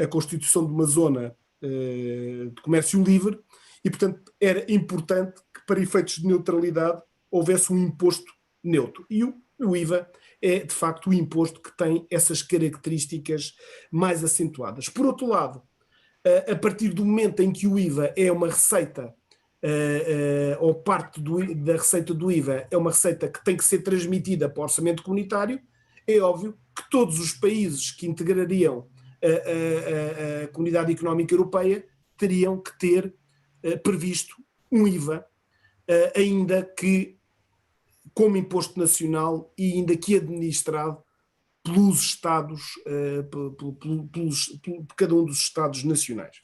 S3: a constituição de uma zona de comércio livre e, portanto, era importante que, para efeitos de neutralidade, houvesse um imposto neutro. E o IVA é, de facto, o imposto que tem essas características mais acentuadas. Por outro lado, a partir do momento em que o IVA é uma receita, ou parte da receita do IVA é uma receita que tem que ser transmitida para o orçamento comunitário, é óbvio que todos os países que integrariam a Comunidade Económica Europeia teriam que ter previsto um IVA, ainda que como imposto nacional e ainda que administrado pelos Estados, por cada um dos Estados nacionais.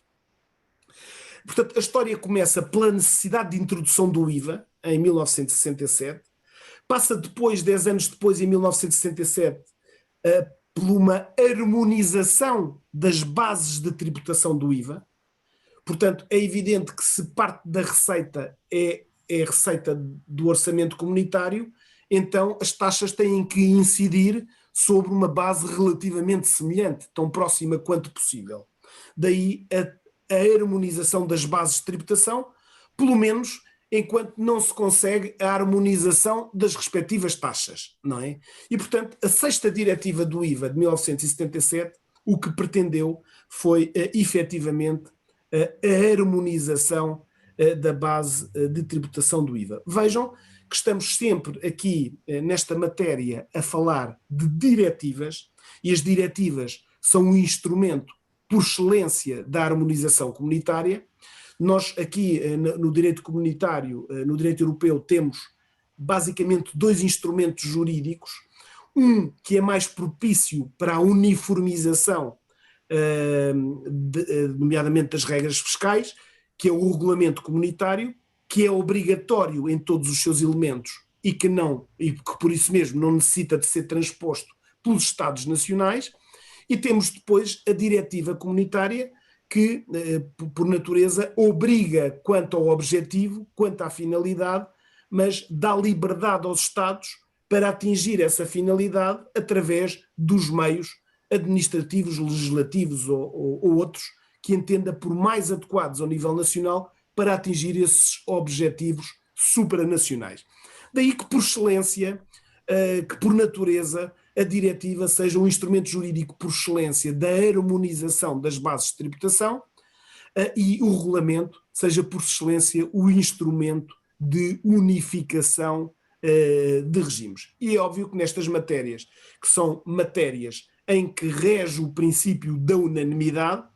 S3: Portanto, a história começa pela necessidade de introdução do IVA, em 1967, passa depois, 10 anos depois, em 1967, por uma harmonização das bases de tributação do IVA. Portanto, é evidente que se parte da receita é a receita do orçamento comunitário, então as taxas têm que incidir sobre uma base relativamente semelhante, tão próxima quanto possível. Daí a harmonização das bases de tributação, pelo menos enquanto não se consegue a harmonização das respectivas taxas, não é? E, portanto, a sexta diretiva do IVA de 1977, o que pretendeu foi efetivamente a harmonização da base de tributação do IVA. Vejam que estamos sempre aqui nesta matéria a falar de diretivas, e as diretivas são um instrumento por excelência da harmonização comunitária. Nós aqui no direito comunitário, no direito europeu, temos basicamente dois instrumentos jurídicos, um que é mais propício para a uniformização, nomeadamente das regras fiscais, que é o regulamento comunitário, que é obrigatório em todos os seus elementos e que por isso mesmo não necessita de ser transposto pelos Estados nacionais, e temos depois a diretiva comunitária que, por natureza, obriga quanto ao objetivo, quanto à finalidade, mas dá liberdade aos Estados para atingir essa finalidade através dos meios administrativos, legislativos ou outros que entenda por mais adequados ao nível nacional para atingir esses objetivos supranacionais. Daí que, por excelência, que por natureza, a diretiva seja um instrumento jurídico por excelência da harmonização das bases de tributação e o regulamento seja por excelência o instrumento de unificação de regimes. E é óbvio que nestas matérias, que são matérias em que rege o princípio da unanimidade,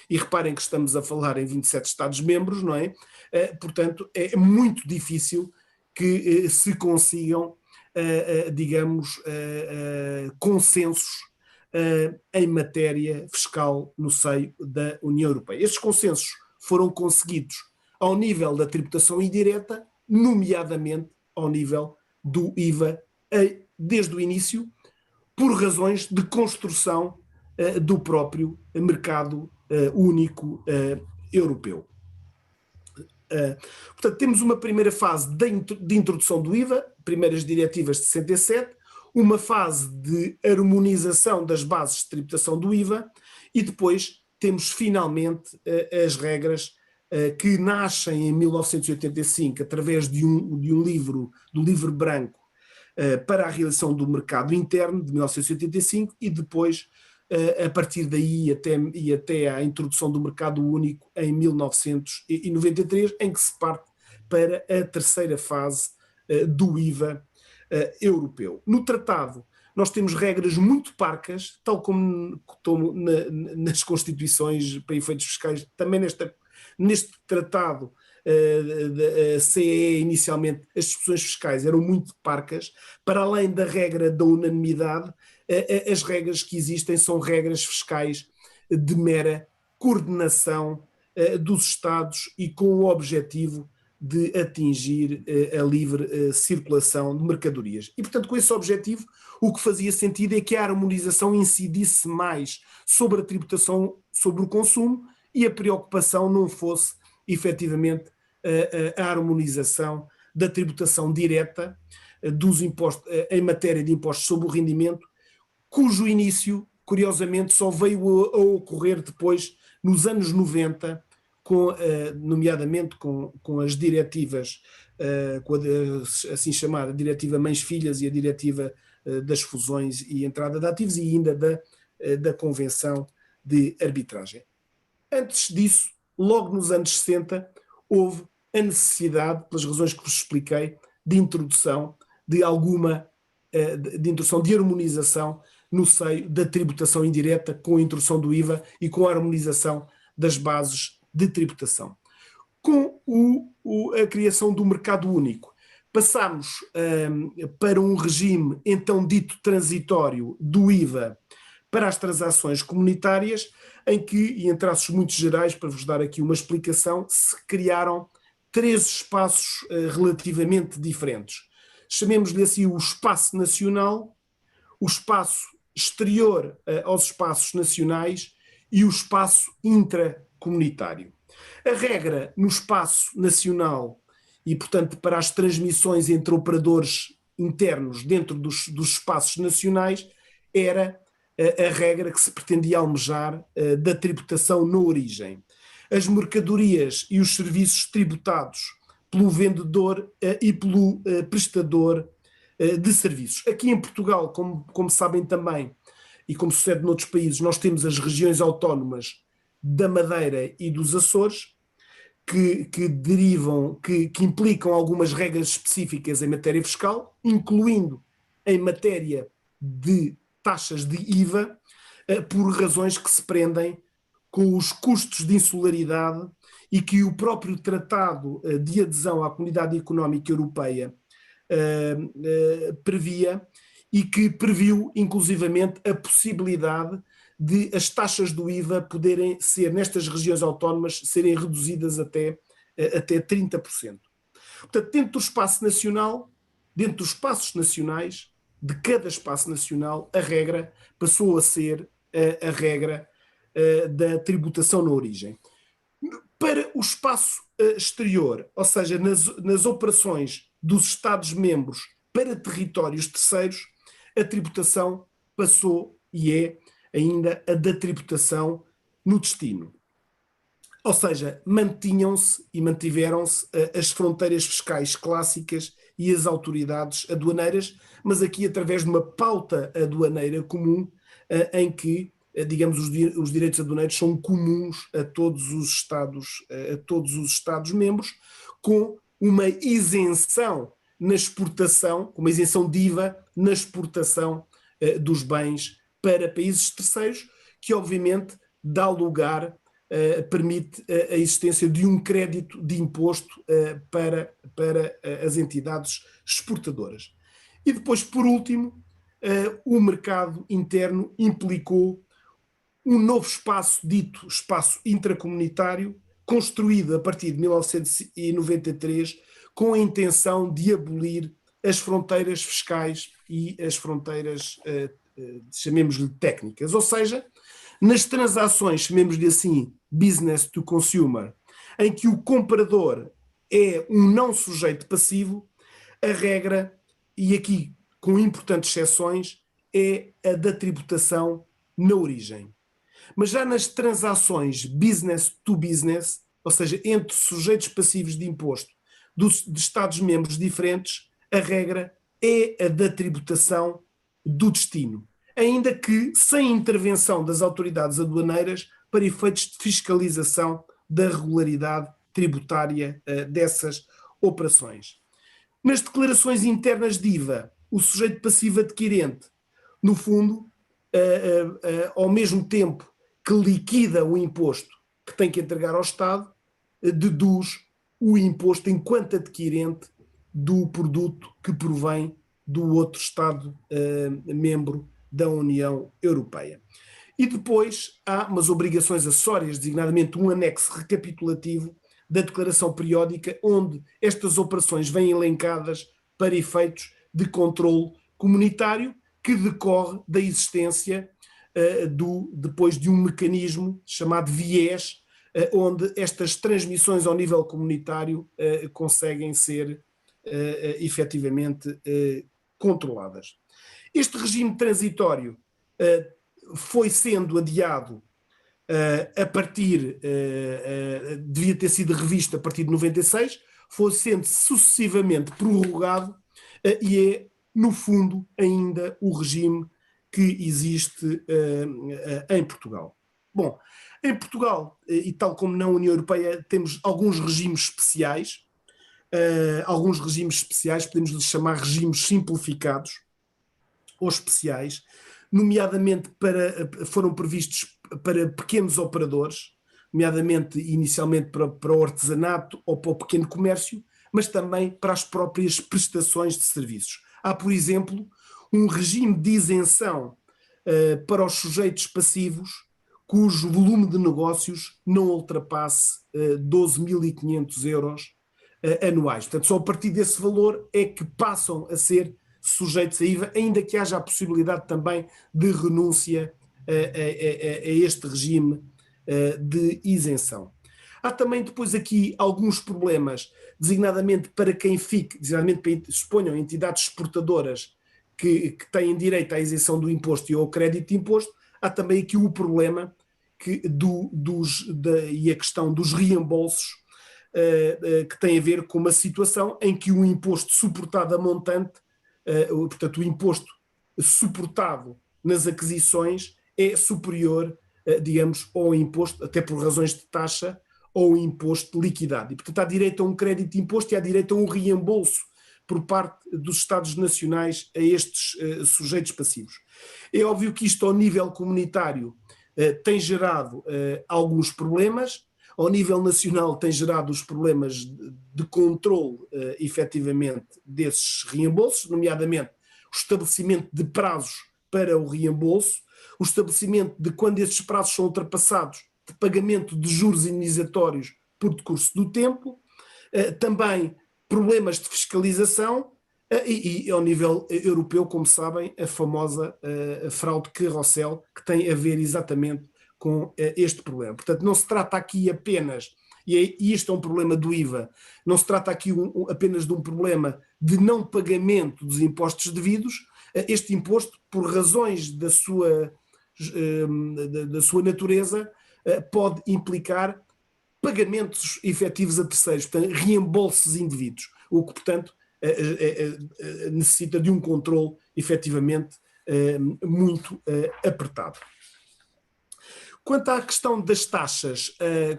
S3: e reparem que estamos a falar em 27 Estados-membros, não é? Portanto, é muito difícil que se consigam, digamos, consensos em matéria fiscal no seio da União Europeia. Estes consensos foram conseguidos ao nível da tributação indireta, nomeadamente ao nível do IVA, desde o início, por razões de construção do próprio mercado único europeu. Portanto, temos uma primeira fase de introdução do IVA, primeiras diretivas de 67, uma fase de harmonização das bases de tributação do IVA e depois temos finalmente as regras que nascem em 1985 através de um livro, do livro branco para a realização do mercado interno de 1985 e depois a partir daí até à introdução do mercado único em 1993, em que se parte para a terceira fase do IVA europeu. No tratado nós temos regras muito parcas, tal como nas constituições para efeitos fiscais, também neste tratado da CEE inicialmente as disposições fiscais eram muito parcas, para além da regra da unanimidade, as regras que existem são regras fiscais de mera coordenação dos Estados e com o objetivo de atingir a livre circulação de mercadorias. E, portanto, com esse objetivo, o que fazia sentido é que a harmonização incidisse mais sobre a tributação sobre o consumo e a preocupação não fosse, efetivamente, a harmonização da tributação direta dos impostos, em matéria de impostos sobre o rendimento, cujo início, curiosamente, só veio a ocorrer depois, nos anos 90, nomeadamente com as diretivas, com a assim chamada diretiva mães-filhas e a diretiva das fusões e entrada de ativos e ainda da convenção de arbitragem. Antes disso, logo nos anos 60, houve a necessidade, pelas razões que vos expliquei, de introdução de harmonização no seio da tributação indireta, com a introdução do IVA e com a harmonização das bases de tributação. Com a criação do mercado único, passámos para um regime então dito transitório do IVA para as transações comunitárias, em que, e em traços muito gerais, para vos dar aqui uma explicação, se criaram 3 espaços relativamente diferentes. Chamemos-lhe assim o espaço nacional, o espaço exterior aos espaços nacionais e o espaço intracomunitário. A regra no espaço nacional e, portanto, para as transmissões entre operadores internos dentro dos espaços nacionais era a regra que se pretendia almejar da tributação na origem. As mercadorias e os serviços tributados pelo vendedor e pelo prestador de serviços. Aqui em Portugal, como sabem também, e como sucede noutros países, nós temos as regiões autónomas da Madeira e dos Açores, que derivam, que implicam algumas regras específicas em matéria fiscal, incluindo em matéria de taxas de IVA, por razões que se prendem com os custos de insularidade e que o próprio Tratado de Adesão à Comunidade Económica Europeia previa e que previu, inclusivamente, a possibilidade de as taxas do IVA poderem ser, nestas regiões autónomas, serem reduzidas até 30%. Portanto, dentro do espaço nacional, dentro dos espaços nacionais, de cada espaço nacional, a regra passou a ser a regra da tributação na origem. Para o espaço exterior, ou seja, nas operações dos Estados-membros para territórios terceiros, a tributação passou e é ainda a da tributação no destino. Ou seja, mantinham-se e mantiveram-se as fronteiras fiscais clássicas e as autoridades aduaneiras, mas aqui através de uma pauta aduaneira comum, em que, digamos, os direitos aduaneiros são comuns a todos os Estados-membros, com uma isenção na exportação, com uma isenção de IVA na exportação dos bens para países terceiros, que obviamente dá lugar, permite a existência de um crédito de imposto para as entidades exportadoras. E depois, por último, o mercado interno implicou um novo espaço, dito espaço intracomunitário, construído a partir de 1993, com a intenção de abolir as fronteiras fiscais e as fronteiras, chamemos-lhe técnicas, ou seja, nas transações, chamemos-lhe assim, business to consumer, em que o comprador é um não sujeito passivo, a regra, e aqui com importantes exceções, é a da tributação na origem. Mas já nas transações business to business, ou seja, entre sujeitos passivos de imposto de Estados-membros diferentes, a regra é a da tributação do destino, ainda que sem intervenção das autoridades aduaneiras para efeitos de fiscalização da regularidade tributária dessas operações. Nas declarações internas de IVA, o sujeito passivo adquirente, no fundo, ao mesmo tempo que liquida o imposto que tem que entregar ao Estado, deduz o imposto enquanto adquirente do produto que provém do outro Estado membro da União Europeia. E depois há umas obrigações acessórias, designadamente um anexo recapitulativo da declaração periódica, onde estas operações vêm elencadas para efeitos de controle comunitário, que decorre da existência depois de um mecanismo chamado VIES, onde estas transmissões ao nível comunitário conseguem ser efetivamente controladas. Este regime transitório foi sendo adiado a partir, devia ter sido revisto a partir de 96, foi sendo sucessivamente prorrogado e é, no fundo, ainda o regime que existe em Portugal. Bom, em Portugal, e tal como na União Europeia, temos alguns regimes especiais, podemos lhes chamar regimes simplificados ou especiais, nomeadamente foram previstos para pequenos operadores, nomeadamente inicialmente para o artesanato ou para o pequeno comércio, mas também para as próprias prestações de serviços. Há, por exemplo, um regime de isenção para os sujeitos passivos cujo volume de negócios não ultrapasse 12.500 euros anuais. Portanto, só a partir desse valor é que passam a ser sujeitos a IVA, ainda que haja a possibilidade também de renúncia a este regime de isenção. Há também depois aqui alguns problemas, designadamente para quem fique, designadamente para suponham entidades exportadoras que têm direito à isenção do imposto e ao crédito de imposto. Há também aqui o problema e a questão dos reembolsos, que tem a ver com uma situação em que o imposto suportado a montante, portanto o imposto suportado nas aquisições é superior, digamos, ao imposto, até por razões de taxa, ou imposto liquidado. E, portanto, há direito a um crédito de imposto e há direito a um reembolso por parte dos Estados nacionais a estes sujeitos passivos. É óbvio que isto, ao nível comunitário, tem gerado alguns problemas, ao nível nacional tem gerado os problemas de controle, efetivamente, desses reembolsos, nomeadamente o estabelecimento de prazos para o reembolso, o estabelecimento de quando esses prazos são ultrapassados, de pagamento de juros indenizatórios por decurso do tempo, também problemas de fiscalização e ao nível europeu, como sabem, a famosa fraude carrossel, que tem a ver exatamente com este problema. Portanto, não se trata aqui apenas, e isto é um problema do IVA, não se trata aqui apenas de um problema de não pagamento dos impostos devidos. Este imposto, por razões da sua natureza, pode implicar pagamentos efetivos a terceiros, portanto, reembolsos indevidos, o que, portanto, necessita de um controle efetivamente muito apertado. Quanto à questão das taxas,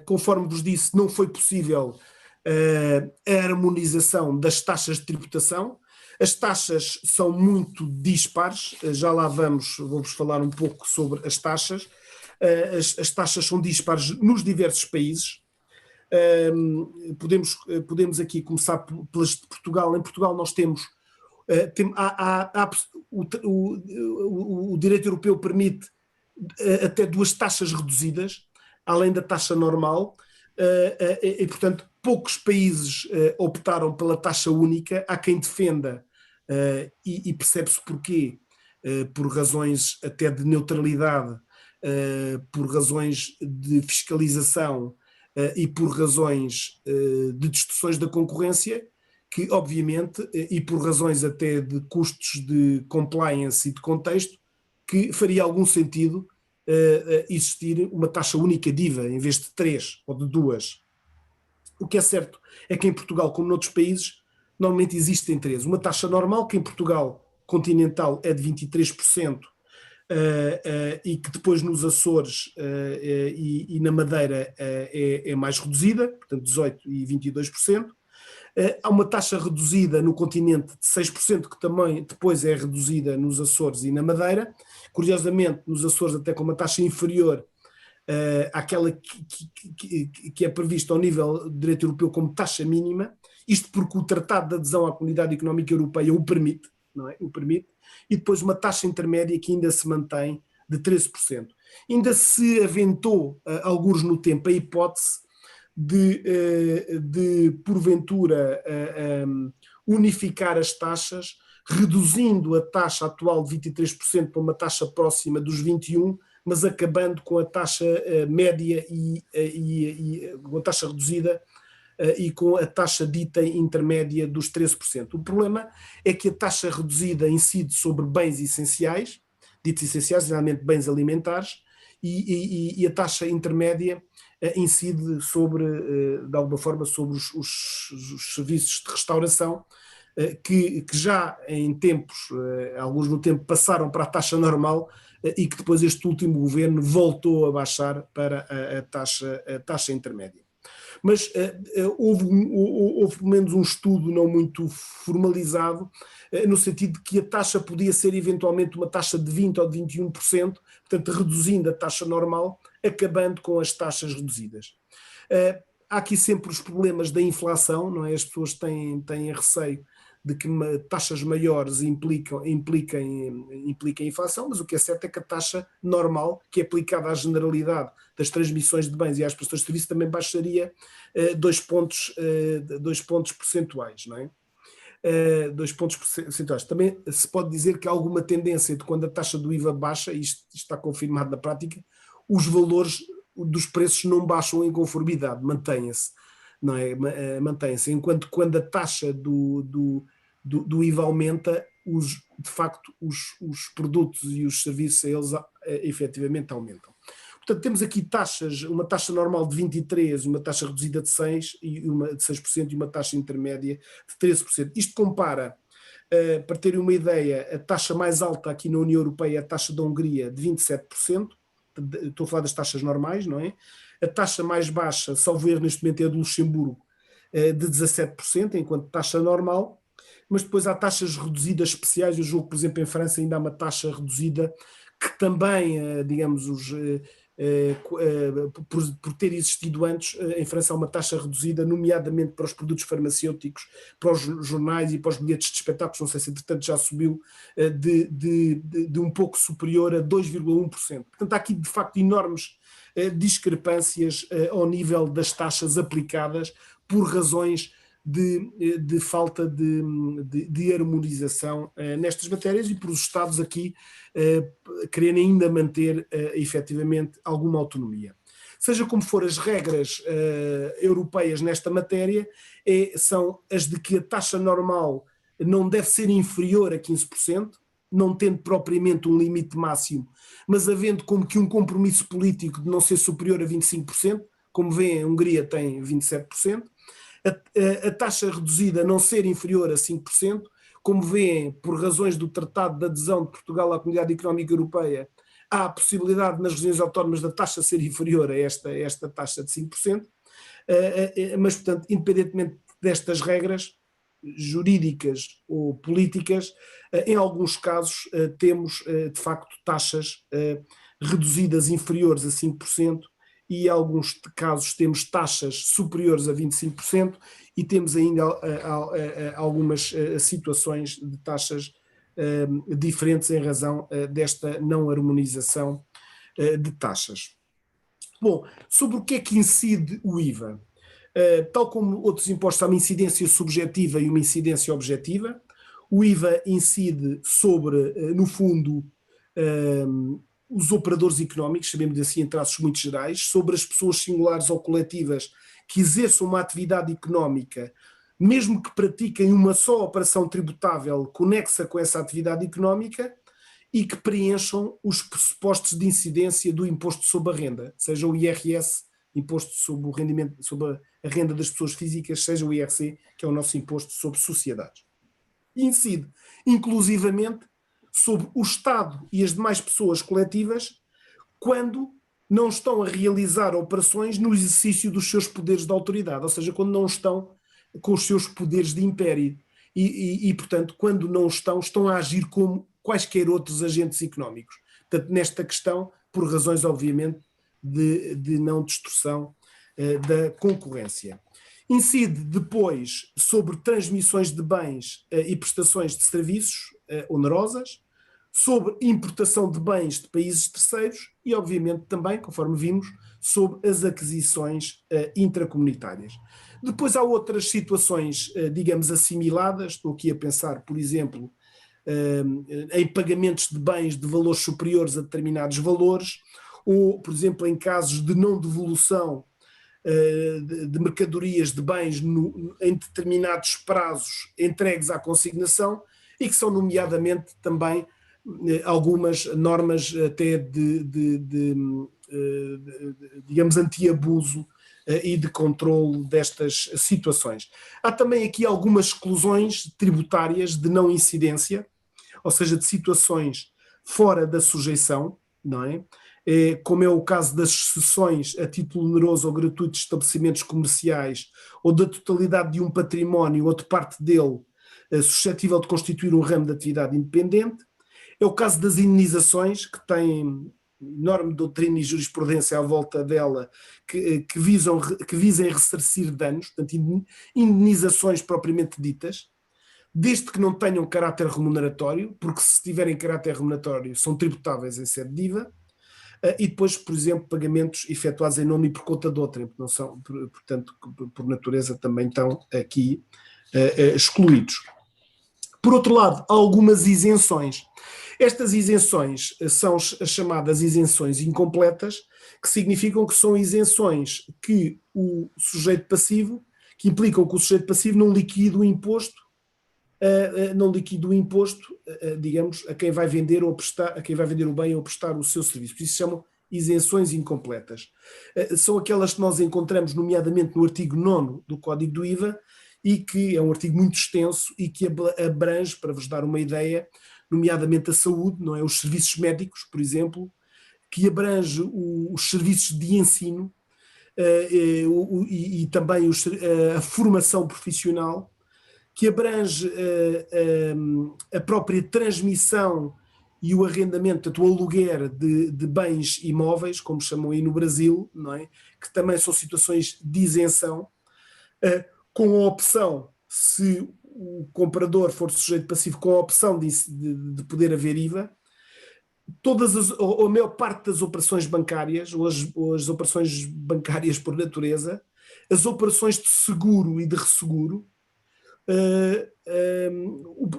S3: conforme vos disse, não foi possível a harmonização das taxas de tributação. As taxas são muito dispares, já lá vou-vos falar um pouco sobre as taxas. As taxas são dispares nos diversos países. Podemos aqui começar pelas de Portugal. Em Portugal nós temos, o direito europeu permite até 2 taxas reduzidas, além da taxa normal, e portanto poucos países optaram pela taxa única. Há quem defenda, e percebe-se porquê, por razões até de neutralidade, por razões de fiscalização e por razões de distorções da concorrência, que obviamente, e por razões até de custos de compliance e de contexto, que faria algum sentido existir uma taxa única de IVA em vez de 3 ou de 2. O que é certo é que em Portugal, como noutros países, normalmente existem 3. Uma taxa normal, que em Portugal continental é de 23%, e que depois nos Açores e na Madeira é mais reduzida, portanto 18% e 22%. Há uma taxa reduzida no continente de 6%, que também depois é reduzida nos Açores e na Madeira. Curiosamente, nos Açores até com uma taxa inferior àquela que é prevista ao nível do direito europeu como taxa mínima, isto porque o Tratado de Adesão à Comunidade Económica Europeia o permite, não é? O permite, e depois uma taxa intermédia que ainda se mantém de 13%. Ainda se aventou, alguns no tempo, a hipótese de porventura unificar as taxas, reduzindo a taxa atual de 23% para uma taxa próxima dos 21%, mas acabando com a taxa média e com a taxa reduzida e com a taxa dita intermédia dos 13%. O problema é que a taxa reduzida incide sobre bens essenciais, ditos essenciais, geralmente bens alimentares, e a taxa intermédia incide sobre, de alguma forma, sobre os serviços de restauração, que já em tempos, alguns no tempo, passaram para a taxa normal e que depois este último governo voltou a baixar para a taxa intermédia. Mas houve pelo menos um estudo não muito formalizado, no sentido de que a taxa podia ser eventualmente uma taxa de 20% ou de 21%, portanto reduzindo a taxa normal, acabando com as taxas reduzidas. Há aqui sempre os problemas da inflação, não é? As pessoas têm receio de que taxas maiores impliquem inflação, mas o que é certo é que a taxa normal, que é aplicada à generalidade das transmissões de bens e às prestações de serviço, também baixaria 2 pontos percentuais, não é? 2 pontos percentuais. Também se pode dizer que há alguma tendência de quando a taxa do IVA baixa, e isto está confirmado na prática, os valores dos preços não baixam em conformidade, mantêm-se, não é? Mantêm-se, enquanto quando a taxa do IVA aumenta, de facto os produtos e os serviços a eles efetivamente aumentam. Portanto, temos aqui taxas, uma taxa normal de 23%, uma taxa reduzida de 6% e uma taxa intermédia de 13%. Isto compara, para terem uma ideia, a taxa mais alta aqui na União Europeia é a taxa da Hungria, de 27%, estou a falar das taxas normais, não é? A taxa mais baixa, salvo erro, neste momento é a do Luxemburgo, de 17%, enquanto taxa normal, mas depois há taxas reduzidas especiais. Eu julgo, por exemplo, em França ainda há uma taxa reduzida que também, digamos, por ter existido antes, em França há uma taxa reduzida, nomeadamente para os produtos farmacêuticos, para os jornais e para os bilhetes de espetáculos, não sei se entretanto já subiu, de um pouco superior a 2,1%. Portanto, há aqui de facto enormes discrepâncias ao nível das taxas aplicadas por razões de falta de harmonização nestas matérias e por os Estados aqui quererem ainda manter efetivamente alguma autonomia. Seja como for, as regras europeias nesta matéria são as de que a taxa normal não deve ser inferior a 15%, não tendo propriamente um limite máximo, mas havendo como que um compromisso político de não ser superior a 25%, como vêem, a Hungria tem 27%. a taxa reduzida não ser inferior a 5%, como veem, por razões do Tratado de Adesão de Portugal à Comunidade Económica Europeia, há a possibilidade nas regiões autónomas da taxa ser inferior a esta taxa de 5%, mas, portanto, independentemente destas regras jurídicas ou políticas, em alguns casos temos, de facto, taxas reduzidas inferiores a 5%, e em alguns casos temos taxas superiores a 25%, e temos ainda algumas situações de taxas diferentes em razão desta não harmonização de taxas. Bom, sobre o que é que incide o IVA? Tal como outros impostos, há uma incidência subjetiva e uma incidência objetiva. O IVA incide sobre, no fundo, os operadores económicos, sabemos assim em traços muito gerais, sobre as pessoas singulares ou coletivas que exerçam uma atividade económica, mesmo que pratiquem uma só operação tributável conexa com essa atividade económica e que preencham os pressupostos de incidência do imposto sobre a renda, seja o IRS, imposto sobre o rendimento, sobre a renda das pessoas físicas, seja o IRC, que é o nosso imposto sobre sociedades. E incide, inclusivamente, sobre o Estado e as demais pessoas coletivas quando não estão a realizar operações no exercício dos seus poderes de autoridade, ou seja, quando não estão com os seus poderes de império e portanto, quando não estão a agir como quaisquer outros agentes económicos. Portanto, nesta questão, por razões, obviamente, de não distorção da concorrência. Incide depois sobre transmissões de bens e prestações de serviços onerosas, sobre importação de bens de países terceiros e, obviamente, também, conforme vimos, sobre as aquisições intracomunitárias. Depois há outras situações, digamos, assimiladas. Estou aqui a pensar, por exemplo, em pagamentos de bens de valores superiores a determinados valores, ou, por exemplo, em casos de não devolução de mercadorias, de bens em determinados prazos entregues à consignação, e que são nomeadamente também algumas normas até digamos, anti-abuso e de controle destas situações. Há também aqui algumas exclusões tributárias de não incidência, ou seja, de situações fora da sujeição, não é? Como é o caso das cessões a título oneroso ou gratuito de estabelecimentos comerciais, ou da totalidade de um património ou de parte dele suscetível de constituir um ramo de atividade independente. É o caso das indenizações, que têm enorme doutrina e jurisprudência à volta dela, que visem ressarcir danos, portanto, indenizações propriamente ditas, desde que não tenham caráter remuneratório, porque se tiverem caráter remuneratório são tributáveis em sede de IVA, e depois, por exemplo, pagamentos efetuados em nome e por conta de outrem, não são, portanto, por natureza também estão aqui excluídos. Por outro lado, há algumas isenções. Estas isenções são as chamadas isenções incompletas, que significam que são isenções que o sujeito passivo, que implicam que o sujeito passivo não liquide o imposto, digamos, a quem vai vender ou prestar, a quem vai vender o bem ou prestar o seu serviço. Por isso se chamam isenções incompletas. São aquelas que nós encontramos, nomeadamente, no artigo 9º do Código do IVA, e que é um artigo muito extenso e que abrange, para vos dar uma ideia, nomeadamente a saúde, não é? Os serviços médicos, por exemplo, que abrange os serviços de ensino e também a formação profissional, que abrange a própria transmissão e o arrendamento, o aluguer de bens imóveis, como chamam aí no Brasil, não é? Que também são situações de isenção, com a opção, se o comprador for sujeito passivo, com a opção de poder haver IVA. A maior parte das operações bancárias, ou as operações bancárias por natureza, as operações de seguro e de resseguro,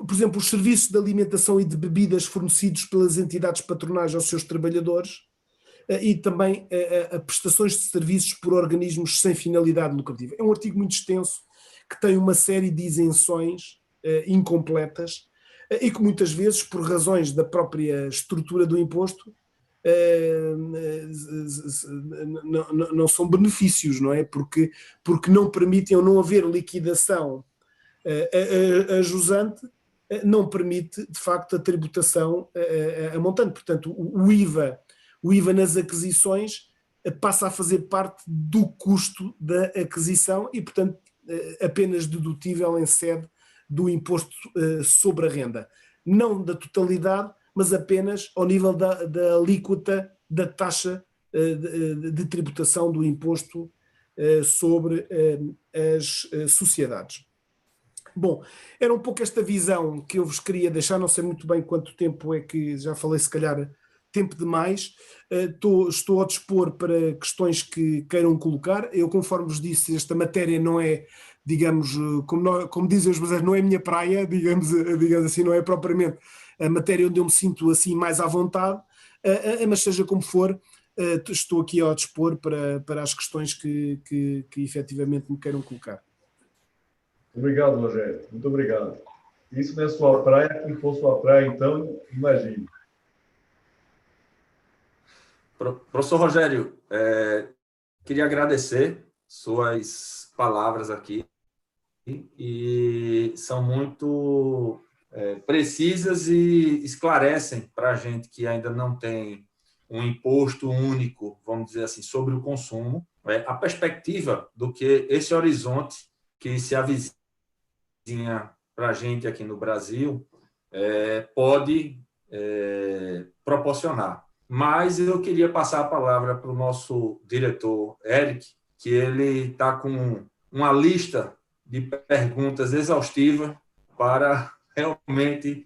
S3: por exemplo, os serviços de alimentação e de bebidas fornecidos pelas entidades patronais aos seus trabalhadores, e também a prestações de serviços por organismos sem finalidade lucrativa. É um artigo muito extenso que tem uma série de isenções incompletas e que muitas vezes, por razões da própria estrutura do imposto, não são benefícios, não é? Porque não permitem, ou não haver liquidação a jusante, não permite, de facto, a tributação a montante. Portanto, o IVA nas aquisições passa a fazer parte do custo da aquisição e, portanto, apenas dedutível em sede do imposto sobre a renda. Não da totalidade, mas apenas ao nível da alíquota da taxa de tributação do imposto sobre as sociedades. Bom, era um pouco esta visão que eu vos queria deixar, não sei muito bem quanto tempo é que, já falei se calhar tempo demais, estou a dispor para questões que queiram colocar. Eu, conforme vos disse, esta matéria não é, digamos, como dizem os brasileiros, não é a minha praia, digamos assim, não é propriamente a matéria onde eu me sinto assim mais à vontade, mas seja como for, estou aqui ao dispor para as questões que efetivamente me queiram colocar.
S2: Obrigado, Rogério. Muito obrigado. Isso não é sua praia, quem for sua praia, então, imagine.
S1: Professor Rogério, queria agradecer suas palavras aqui, e são muito precisas e esclarecem para a gente que ainda não tem um imposto único, vamos dizer assim, sobre o consumo, a perspectiva do que esse horizonte que se avizinha para a gente aqui no Brasil pode proporcionar. Mas eu queria passar a palavra para o nosso diretor, Eric, que ele está com uma lista de perguntas exaustiva para realmente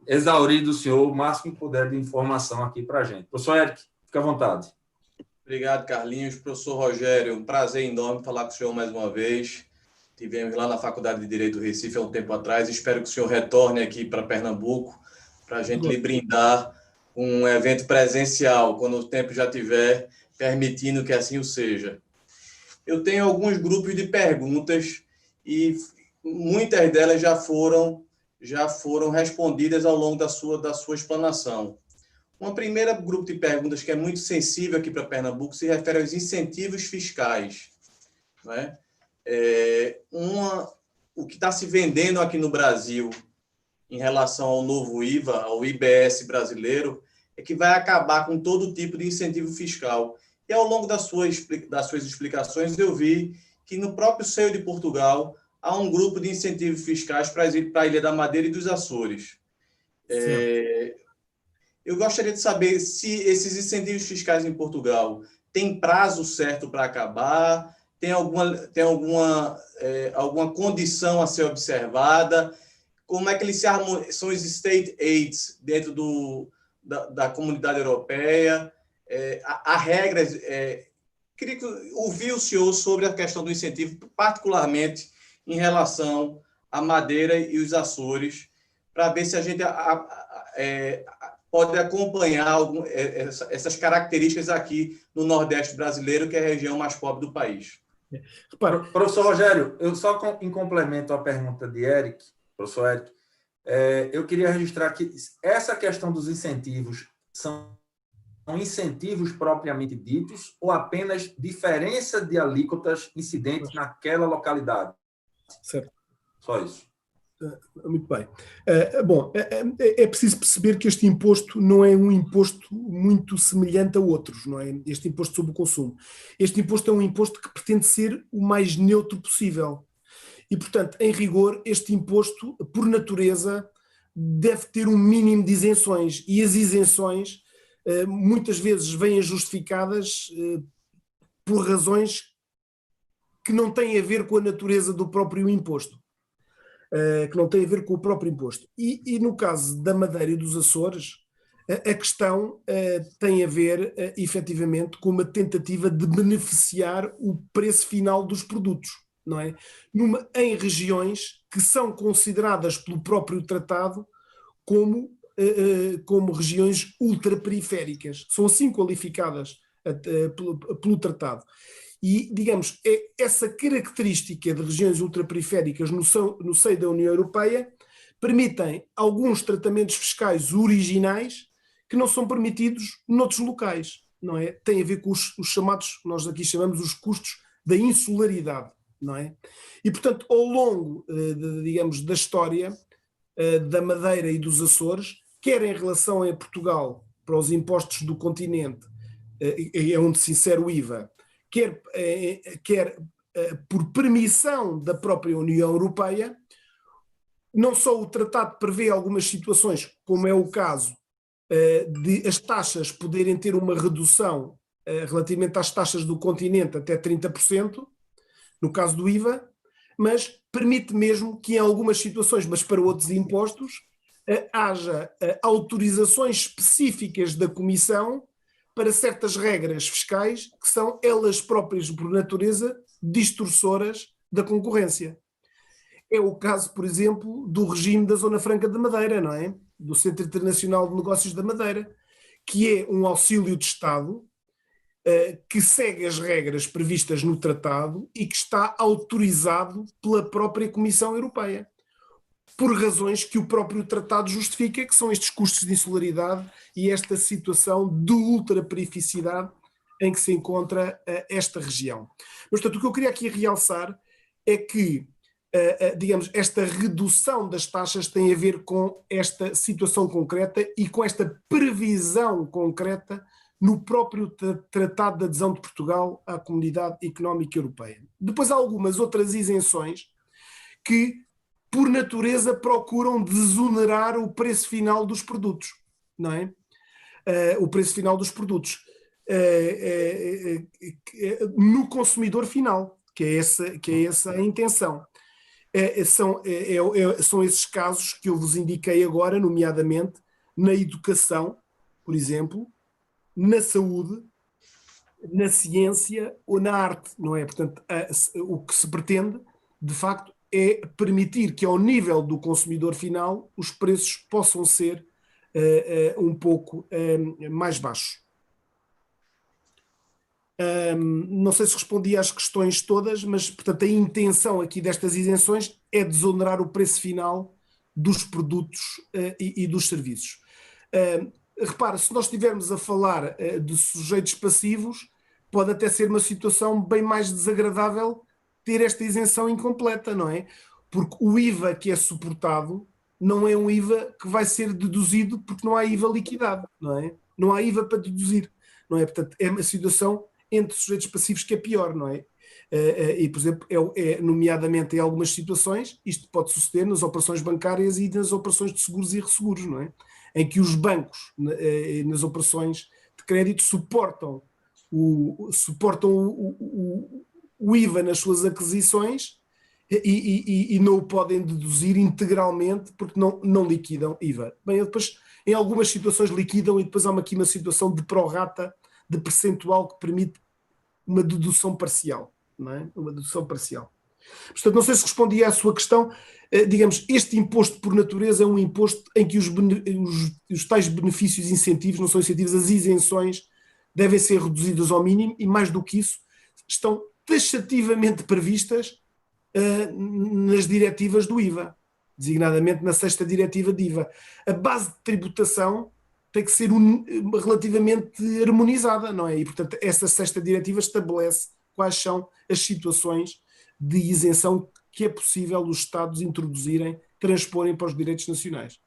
S1: exaurir do senhor o máximo que puder de informação aqui para a gente. Professor Eric, fique à vontade.
S4: Obrigado, Carlinhos. Professor Rogério, um prazer enorme falar com o senhor mais uma vez. Tivemos lá na Faculdade de Direito do Recife há um tempo atrás. Espero que o senhor retorne aqui para Pernambuco para a gente lhe brindar um evento presencial, quando o tempo já estiver permitindo que assim o seja. Eu tenho alguns grupos de perguntas e muitas delas já foram respondidas ao longo da sua explanação. Um primeiro grupo de perguntas que é muito sensível aqui para Pernambuco se refere aos incentivos fiscais, né? O que está se vendendo aqui no Brasil em relação ao novo IVA, ao IBS brasileiro, é que vai acabar com todo tipo de incentivo fiscal. E ao longo das suas explicações, eu vi que no próprio seio de Portugal há um grupo de incentivos fiscais para a Ilha da Madeira e dos Açores. Eu gostaria de saber se esses incentivos fiscais em Portugal têm prazo certo para acabar, tem alguma condição a ser observada, como é que eles são os state aids dentro da comunidade europeia, há regras. Queria ouvir o senhor sobre a questão do incentivo, particularmente em relação à Madeira e os Açores, para ver se a gente pode acompanhar essas características aqui no Nordeste brasileiro, que é a região mais pobre do país.
S1: Professor Rogério, eu só em complemento à pergunta de Eric, professor Eric, eu queria registrar que essa questão dos incentivos são incentivos propriamente ditos ou apenas diferença de alíquotas incidentes naquela localidade?
S3: Certo.
S1: Só isso.
S3: Muito bem. Bom, é preciso perceber que este imposto não é um imposto muito semelhante a outros, não é? Este imposto sobre o consumo. Este imposto é um imposto que pretende ser o mais neutro possível. E, portanto, em rigor, este imposto, por natureza, deve ter um mínimo de isenções. E as isenções, muitas vezes, vêm justificadas por razões que não têm a ver com a natureza do próprio imposto. Que não tem a ver com o próprio imposto. E no caso da Madeira e dos Açores, a questão tem a ver, efetivamente, com uma tentativa de beneficiar o preço final dos produtos, não é? Em regiões que são consideradas pelo próprio tratado como regiões ultraperiféricas. São assim qualificadas pelo tratado. E, digamos, essa característica de regiões ultraperiféricas no seio da União Europeia permitem alguns tratamentos fiscais originais que não são permitidos noutros locais, não é? Tem a ver com os chamados, nós aqui chamamos os custos da insularidade, não é? E, portanto, ao longo, digamos, da história da Madeira e dos Açores, quer em relação a Portugal, para os impostos do continente, é onde se insere o IVA, quer por permissão da própria União Europeia, não só o tratado prevê algumas situações, como é o caso de as taxas poderem ter uma redução relativamente às taxas do continente até 30%, no caso do IVA, mas permite mesmo que em algumas situações, mas para outros impostos, haja autorizações específicas da Comissão para certas regras fiscais que são elas próprias, por natureza, distorsoras da concorrência. É o caso, por exemplo, do regime da Zona Franca da Madeira, não é? Do Centro Internacional de Negócios da Madeira, que é um auxílio de Estado que segue as regras previstas no tratado e que está autorizado pela própria Comissão Europeia, por razões que o próprio tratado justifica, que são estes custos de insularidade e esta situação de ultraperificidade em que se encontra esta região. Mas, portanto, o que eu queria aqui realçar é que, digamos, esta redução das taxas tem a ver com esta situação concreta e com esta previsão concreta no próprio Tratado de Adesão de Portugal à Comunidade Económica Europeia. Depois há algumas outras isenções que, por natureza, procuram desonerar o preço final dos produtos, não é? O preço final dos produtos no consumidor final, que é essa a intenção. São esses casos que eu vos indiquei agora, nomeadamente na educação, por exemplo, na saúde, na ciência ou na arte, não é? Portanto, o que se pretende, de facto, é permitir que ao nível do consumidor final os preços possam ser um pouco mais baixos. Não sei se respondi às questões todas, mas, portanto, a intenção aqui destas isenções é desonerar o preço final dos produtos e dos serviços. Repara, se nós estivermos a falar de sujeitos passivos, pode até ser uma situação bem mais desagradável ter esta isenção incompleta, não é? Porque o IVA que é suportado não é um IVA que vai ser deduzido porque não há IVA liquidado, não é? Não há IVA para deduzir, não é? Portanto, é uma situação entre sujeitos passivos que é pior, não é? E, por exemplo, nomeadamente em algumas situações, isto pode suceder nas operações bancárias e nas operações de seguros e resseguros, não é? Em que os bancos, nas operações de crédito, suportam o IVA nas suas aquisições e não o podem deduzir integralmente porque não liquidam IVA. Bem, depois, em algumas situações liquidam e depois há aqui uma situação de prorata, de percentual que permite uma dedução parcial, não é? Uma dedução parcial. Portanto, não sei se respondi à sua questão. Digamos, este imposto por natureza é um imposto em que os tais benefícios e incentivos, não são incentivos, as isenções devem ser reduzidas ao mínimo e, mais do que isso, estão taxativamente previstas nas diretivas do IVA, designadamente na 6ª diretiva de IVA. A base de tributação tem que ser relativamente harmonizada, não é? E, portanto, essa 6ª diretiva estabelece quais são as situações de isenção que é possível os Estados introduzirem, transporem para os direitos nacionais.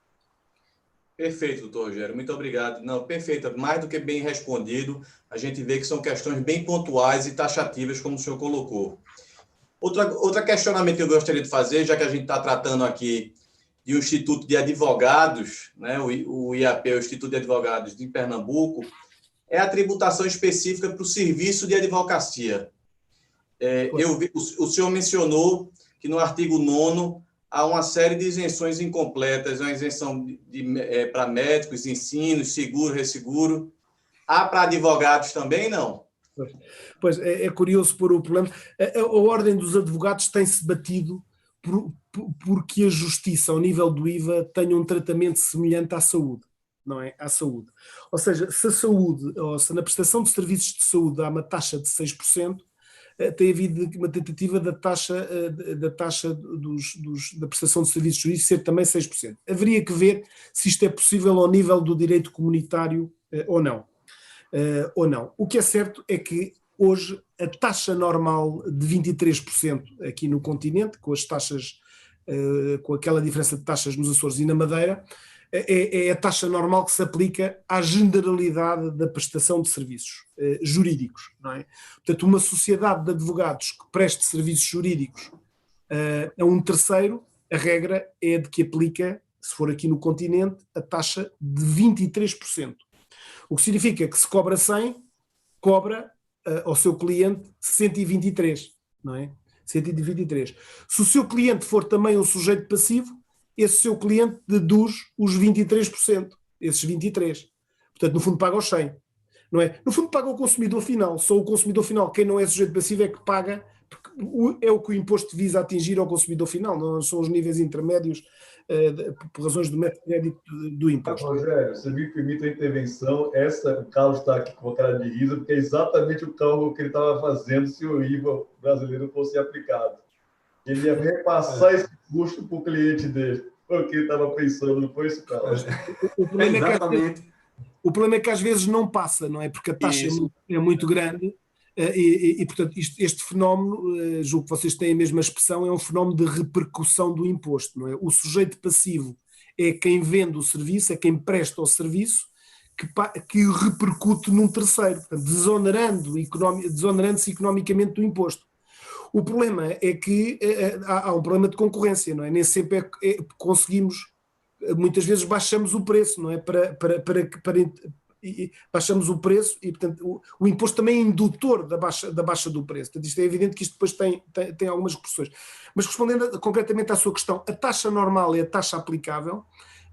S4: Perfeito, doutor Rogério, muito obrigado. Não, perfeito, mais do que bem respondido. A gente vê que são questões bem pontuais e taxativas, como o senhor colocou. Outro questionamento que eu gostaria de fazer, já que a gente está tratando aqui de um Instituto de Advogados, né, o IAP, o Instituto de Advogados de Pernambuco, é a tributação específica para o serviço de advocacia. O senhor mencionou que no artigo 9º há uma série de isenções incompletas, uma isenção para médicos, ensinos, seguro, resseguro. Há para advogados também, não?
S3: Pois, é curioso por o problema. A Ordem dos Advogados tem-se batido porque a justiça, ao nível do IVA, tenha um tratamento semelhante à saúde, não é? À saúde. Ou seja, se a saúde, ou se na prestação de serviços de saúde há uma taxa de 6%, tem havido uma tentativa da taxa da prestação de serviços jurídicos ser também 6%. Haveria que ver se isto é possível ao nível do direito comunitário ou não. O que é certo é que hoje a taxa normal de 23% aqui no continente, com as taxas, com aquela diferença de taxas nos Açores e na Madeira, é a taxa normal que se aplica à generalidade da prestação de serviços jurídicos, não é? Portanto, uma sociedade de advogados que preste serviços jurídicos a um terceiro, a regra é de que aplica, se for aqui no continente, a taxa de 23%. O que significa que se cobra 100, cobra ao seu cliente 123, não é? 123. Se o seu cliente for também um sujeito passivo, esse seu cliente deduz os 23%, esses 23%. Portanto, no fundo paga os 100, não é? No fundo paga o consumidor final, só o consumidor final, quem não é sujeito passivo é que paga, porque é o que o imposto visa atingir ao consumidor final, não são os níveis intermédios por razões do método de crédito do imposto.
S2: Rogério, você me permite a intervenção, o Carlos está aqui com a cara de riso, porque é exatamente o cálculo que ele estava fazendo se o IVA brasileiro fosse aplicado. Ele ia repassar esse custo para o cliente dele. Foi o que ele estava pensando, não foi isso, Carlos?
S3: O problema é que às vezes não passa, não é? Porque a taxa é muito grande portanto, este fenómeno, julgo que vocês têm a mesma expressão, é um fenómeno de repercussão do imposto, não é? O sujeito passivo é quem vende o serviço, é quem presta o serviço, que repercute num terceiro, portanto, desonerando-se economicamente do imposto. O problema é que há um problema de concorrência, não é? Nem sempre conseguimos, muitas vezes baixamos o preço, não é? Baixamos o preço e, portanto, o imposto também é indutor da baixa do preço. Portanto, isto é evidente que isto depois tem algumas repercussões. Mas respondendo concretamente à sua questão, a taxa normal é a taxa aplicável.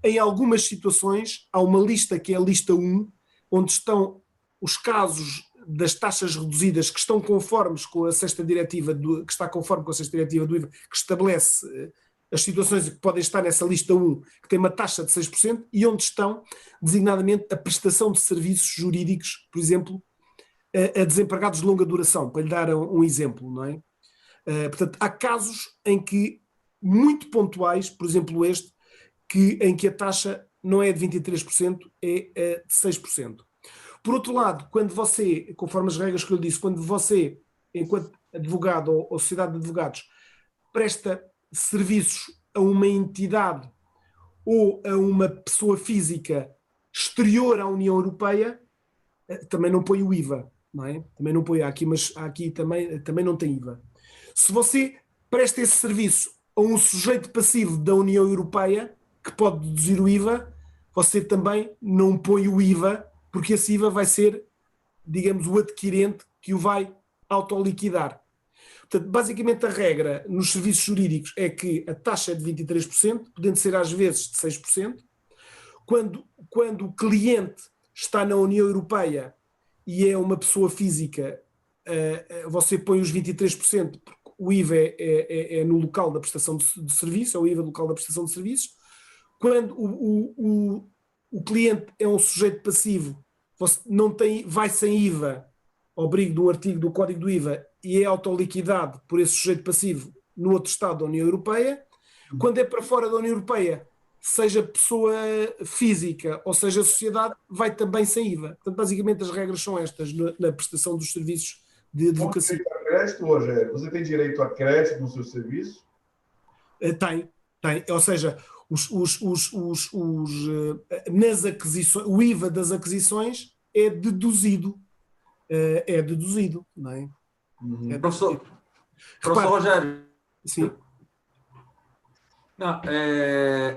S3: Em algumas situações, há uma lista que é a lista 1, onde estão os casos das taxas reduzidas que estão conformes com a sexta diretiva, que está conforme com a sexta diretiva do IVA, que estabelece as situações que podem estar nessa lista 1, que tem uma taxa de 6%, e onde estão, designadamente, a prestação de serviços jurídicos, por exemplo, a desempregados de longa duração, para lhe dar um exemplo, não é? Portanto, há casos em que, muito pontuais, por exemplo este, em que a taxa não é de 23%, é de 6%. Por outro lado, quando você, conforme as regras que eu lhe disse, quando você, enquanto advogado ou sociedade de advogados, presta serviços a uma entidade ou a uma pessoa física exterior à União Europeia, também não põe o IVA, não é? Também não põe aqui, mas aqui também não tem IVA. Se você presta esse serviço a um sujeito passivo da União Europeia, que pode deduzir o IVA, você também não põe o IVA, porque esse IVA vai ser, digamos, o adquirente que o vai autoliquidar. Portanto, basicamente a regra nos serviços jurídicos é que a taxa é de 23%, podendo ser às vezes de 6%. Quando o cliente está na União Europeia e é uma pessoa física, você põe os 23%, porque o IVA é no local da prestação de serviço, é o IVA do local da prestação de serviços. Quando o cliente é um sujeito passivo, você vai sem IVA, ao abrigo de um artigo do Código do IVA, e é autoliquidado por esse sujeito passivo no outro Estado da União Europeia. Quando é para fora da União Europeia, seja pessoa física ou seja sociedade, vai também sem IVA. Portanto, basicamente as regras são estas na prestação dos serviços de advocacia.
S2: Tem crédito, Rogério? Você tem direito a crédito no seu serviço?
S3: Tem. Ou seja, nas aquisições, o IVA das aquisições é deduzido. Não é?
S2: Uhum.
S1: Professor Rogério.
S3: Sim.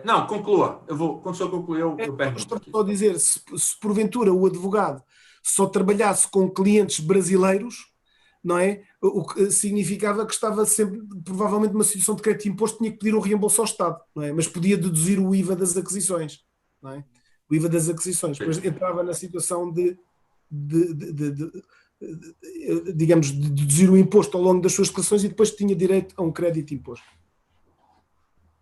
S1: Não, conclua. Quando o senhor concluir, eu pergunto.
S3: Estou só a dizer, se porventura o advogado só trabalhasse com clientes brasileiros, não é? O que significava que estava sempre, provavelmente, numa situação de crédito de imposto, tinha que pedir um reembolso ao Estado, não é? Mas podia deduzir o IVA das aquisições, não é? O IVA das aquisições. Depois entrava na situação digamos, de deduzir o imposto ao longo das suas declarações e depois tinha direito a um crédito de imposto.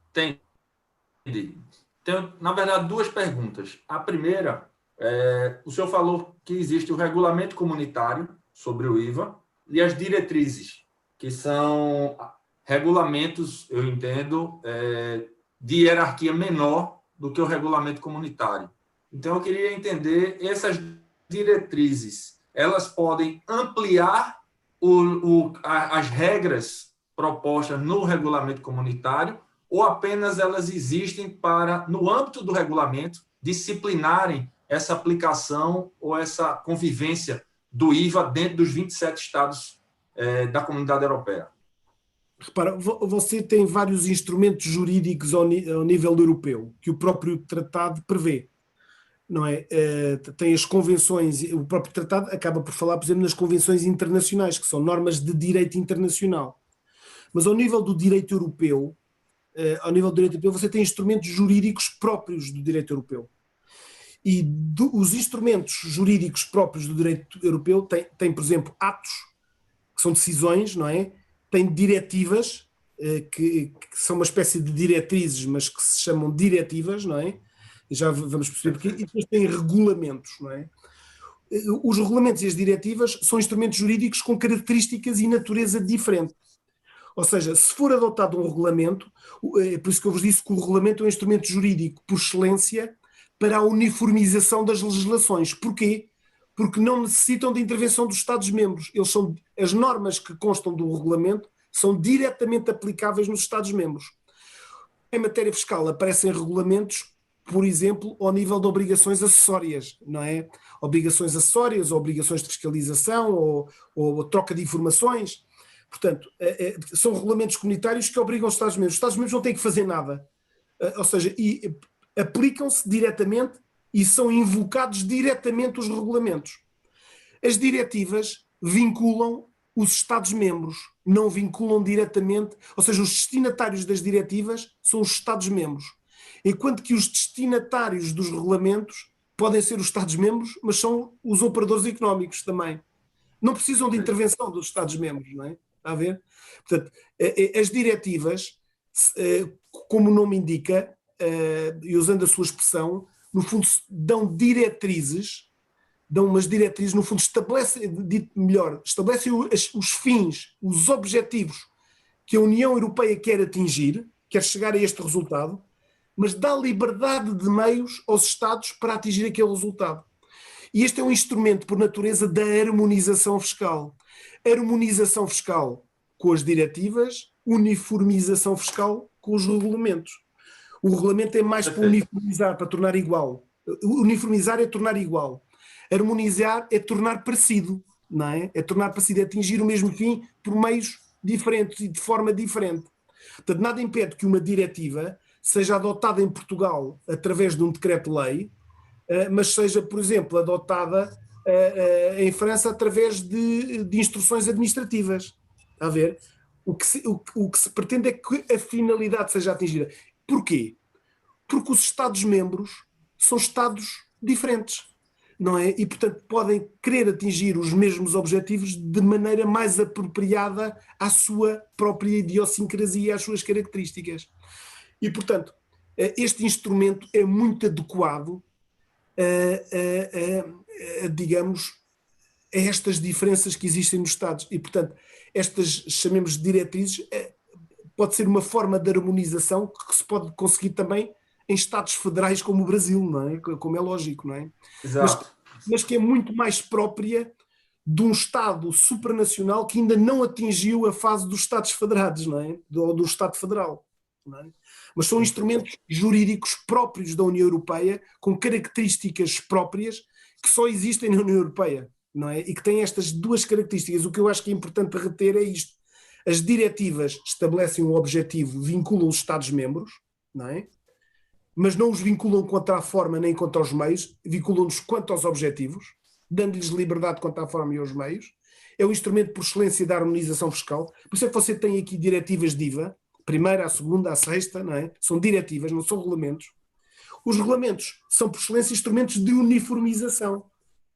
S1: Entendi. Tenho, na verdade, duas perguntas. A primeira, o senhor falou que existe o regulamento comunitário sobre o IVA, e as diretrizes, que são regulamentos, eu entendo, de hierarquia menor do que o regulamento comunitário. Então, eu queria entender essas diretrizes, elas podem ampliar as regras propostas no regulamento comunitário ou apenas elas existem para, no âmbito do regulamento, disciplinarem essa aplicação ou essa convivência do IVA dentro dos 27 estados da Comunidade Europeia?
S3: Repara, você tem vários instrumentos jurídicos ao nível europeu, que o próprio tratado prevê, não é? Tem as convenções, o próprio tratado acaba por falar, por exemplo, nas convenções internacionais, que são normas de direito internacional. Mas ao nível do direito europeu, você tem instrumentos jurídicos próprios do direito europeu. E os instrumentos jurídicos próprios do direito europeu têm, por exemplo, atos, que são decisões, não é? Tem diretivas, que são uma espécie de diretrizes, mas que se chamam diretivas, não é? E já vamos perceber porquê. E depois tem regulamentos, não é? Os regulamentos e as diretivas são instrumentos jurídicos com características e natureza diferente. Ou seja, se for adotado um regulamento, é por isso que eu vos disse que o regulamento é um instrumento jurídico por excelência para a uniformização das legislações. Porquê? Porque não necessitam de intervenção dos Estados-membros. As normas que constam do regulamento são diretamente aplicáveis nos Estados-membros. Em matéria fiscal aparecem regulamentos, por exemplo, ao nível de obrigações acessórias, não é? Obrigações acessórias, ou obrigações de fiscalização, ou troca de informações. Portanto, são regulamentos comunitários que obrigam os Estados-membros. Os Estados-membros não têm que fazer nada. Ou seja, aplicam-se diretamente e são invocados diretamente os regulamentos. As diretivas vinculam os Estados-membros, não vinculam diretamente, ou seja, os destinatários das diretivas são os Estados-membros, enquanto que os destinatários dos regulamentos podem ser os Estados-membros, mas são os operadores económicos também. Não precisam de intervenção dos Estados-membros, não é? Está a ver? Portanto, as diretivas, como o nome indica, e usando a sua expressão, no fundo dão umas diretrizes, no fundo estabelecem os fins, os objetivos que a União Europeia quer atingir, quer chegar a este resultado, mas dá liberdade de meios aos Estados para atingir aquele resultado. E este é um instrumento, por natureza, da harmonização fiscal. Harmonização fiscal com as diretivas, uniformização fiscal com os regulamentos. O regulamento é mais para uniformizar, para tornar igual. Uniformizar é tornar igual. Harmonizar é tornar parecido, não é? É tornar parecido, é atingir o mesmo fim por meios diferentes e de forma diferente. Portanto, nada impede que uma diretiva seja adotada em Portugal através de um decreto-lei, mas seja, por exemplo, adotada em França através de instruções administrativas. Está a ver? O que se pretende é que a finalidade seja atingida. Porquê? Porque os Estados-membros são Estados diferentes, não é? E, portanto, podem querer atingir os mesmos objetivos de maneira mais apropriada à sua própria idiosincrasia, às suas características. E, portanto, este instrumento é muito adequado digamos, a estas diferenças que existem nos Estados. E, portanto, estas, chamemos de diretrizes, pode ser uma forma de harmonização que se pode conseguir também em Estados federais como o Brasil, não é? Como é lógico, não é?
S1: Exato.
S3: Mas que é muito mais própria de um Estado supranacional que ainda não atingiu a fase dos Estados federados, não é? Do Estado federal. Não é? Mas são instrumentos jurídicos próprios da União Europeia, com características próprias que só existem na União Europeia, não é? E que têm estas duas características. O que eu acho que é importante reter é isto. As diretivas estabelecem um objetivo, vinculam os Estados-membros, não é? Mas não os vinculam quanto à forma nem quanto aos meios, vinculam-nos quanto aos objetivos, dando-lhes liberdade quanto à forma e aos meios. É um instrumento por excelência da harmonização fiscal. Por isso é que você tem aqui diretivas de IVA, primeira, a segunda, a sexta, não é? São diretivas, não são regulamentos. Os regulamentos são, por excelência, instrumentos de uniformização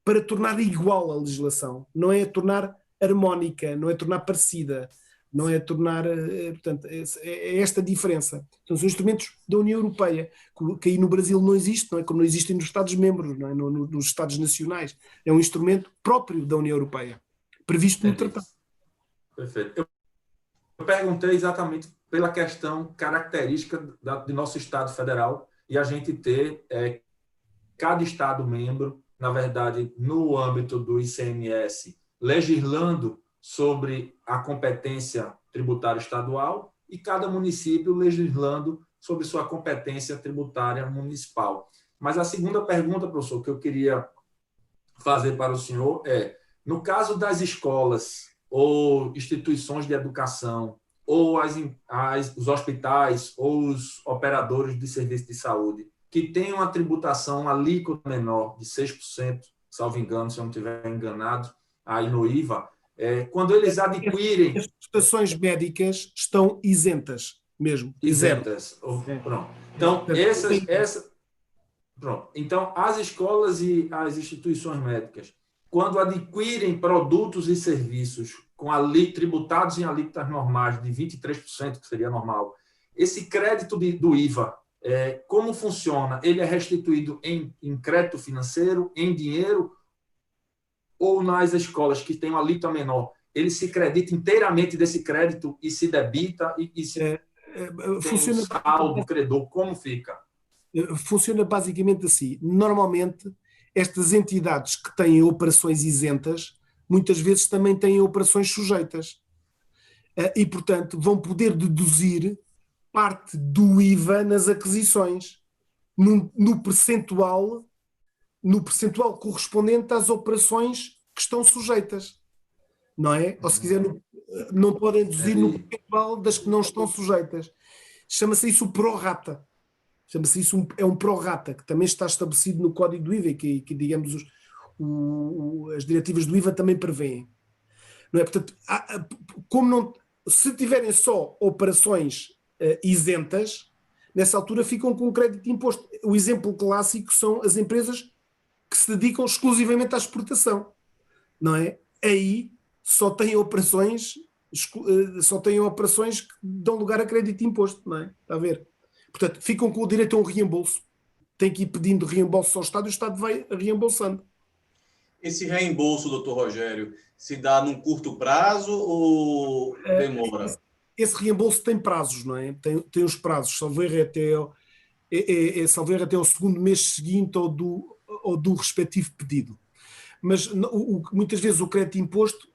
S3: para tornar igual a legislação. Não é tornar harmónica, não é tornar parecida, não é tornar... portanto, é esta diferença. Então, são instrumentos da União Europeia, que aí no Brasil não existe, não é? Como não existem nos Estados-membros, não é? Nos Estados nacionais. É um instrumento próprio da União Europeia, previsto no tratado.
S1: Perfeito. Eu perguntei exatamente pela questão característica de nosso Estado federal e a gente ter cada Estado membro, na verdade, no âmbito do ICMS, legislando sobre a competência tributária estadual e cada município legislando sobre sua competência tributária municipal. Mas a segunda pergunta, professor, que eu queria fazer para o senhor é, no caso das escolas ou instituições de educação, ou os hospitais, ou os operadores de serviço de saúde, que têm uma tributação, uma alíquota menor de 6%, salvo engano, se eu não estiver enganado, aí no IVA, quando eles adquirem...
S3: As prestações médicas estão isentas mesmo.
S1: Isentas. Pronto. Então, pronto. Então, as escolas e as instituições médicas, quando adquirem produtos e serviços tributados em alíquotas normais de 23%, que seria normal, esse crédito do IVA, como funciona? Ele é restituído em crédito financeiro, em dinheiro, ou nas escolas que têm uma alíquota menor, ele se credita inteiramente desse crédito e se debita e se funciona um saldo, credor, como fica?
S3: Funciona basicamente assim. Normalmente, estas entidades que têm operações isentas, muitas vezes também têm operações sujeitas. E, portanto, vão poder deduzir parte do IVA nas aquisições, no percentual correspondente às operações que estão sujeitas. Não é? Ou, se quiser, não podem deduzir no percentual das que não estão sujeitas. Chama-se isso pró-rata. Chama-se isso é um pró-rata, que também está estabelecido no Código do IVA e que digamos, as diretivas do IVA também prevêem. Não é? Portanto, se tiverem só operações isentas, nessa altura ficam com crédito de imposto. O exemplo clássico são as empresas que se dedicam exclusivamente à exportação. Não é? Aí só têm operações que dão lugar a crédito de imposto. Não é? Está a ver? Portanto, ficam com o direito a um reembolso. Tem que ir pedindo reembolso ao Estado e o Estado vai reembolsando.
S4: Esse reembolso, doutor Rogério, se dá num curto prazo ou demora?
S3: Esse reembolso tem prazos, não é? Tem os prazos, salvo erro até o segundo mês seguinte ou do respectivo pedido. Mas muitas vezes o crédito de imposto,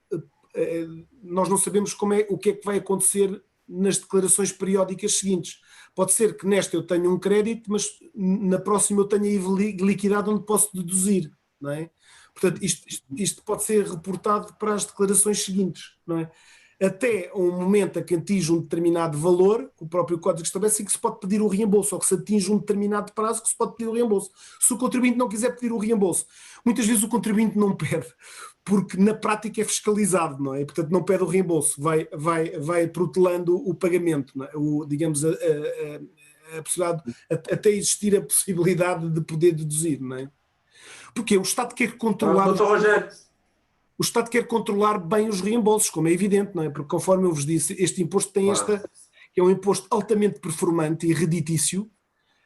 S3: nós não sabemos o que é que vai acontecer nas declarações periódicas seguintes. Pode ser que nesta eu tenha um crédito, mas na próxima eu tenha IVA liquidado onde posso deduzir, não é? Portanto, isto pode ser reportado para as declarações seguintes, não é? Até um momento a que atinge um determinado valor, que o próprio Código estabelece, que se pode pedir o reembolso, ou que se atinge um determinado prazo, que se pode pedir o reembolso. Se o contribuinte não quiser pedir o reembolso, muitas vezes o contribuinte não pede, porque na prática é fiscalizado, não é? Portanto, não pede o reembolso, vai protelando o pagamento, não é? Digamos, a possibilidade, até existir a possibilidade de poder deduzir, não é? Porque o Estado quer controlar... O Estado quer controlar bem os reembolsos, como é evidente, não é? Porque, conforme eu vos disse, este imposto tem que é um imposto altamente performante e reditício,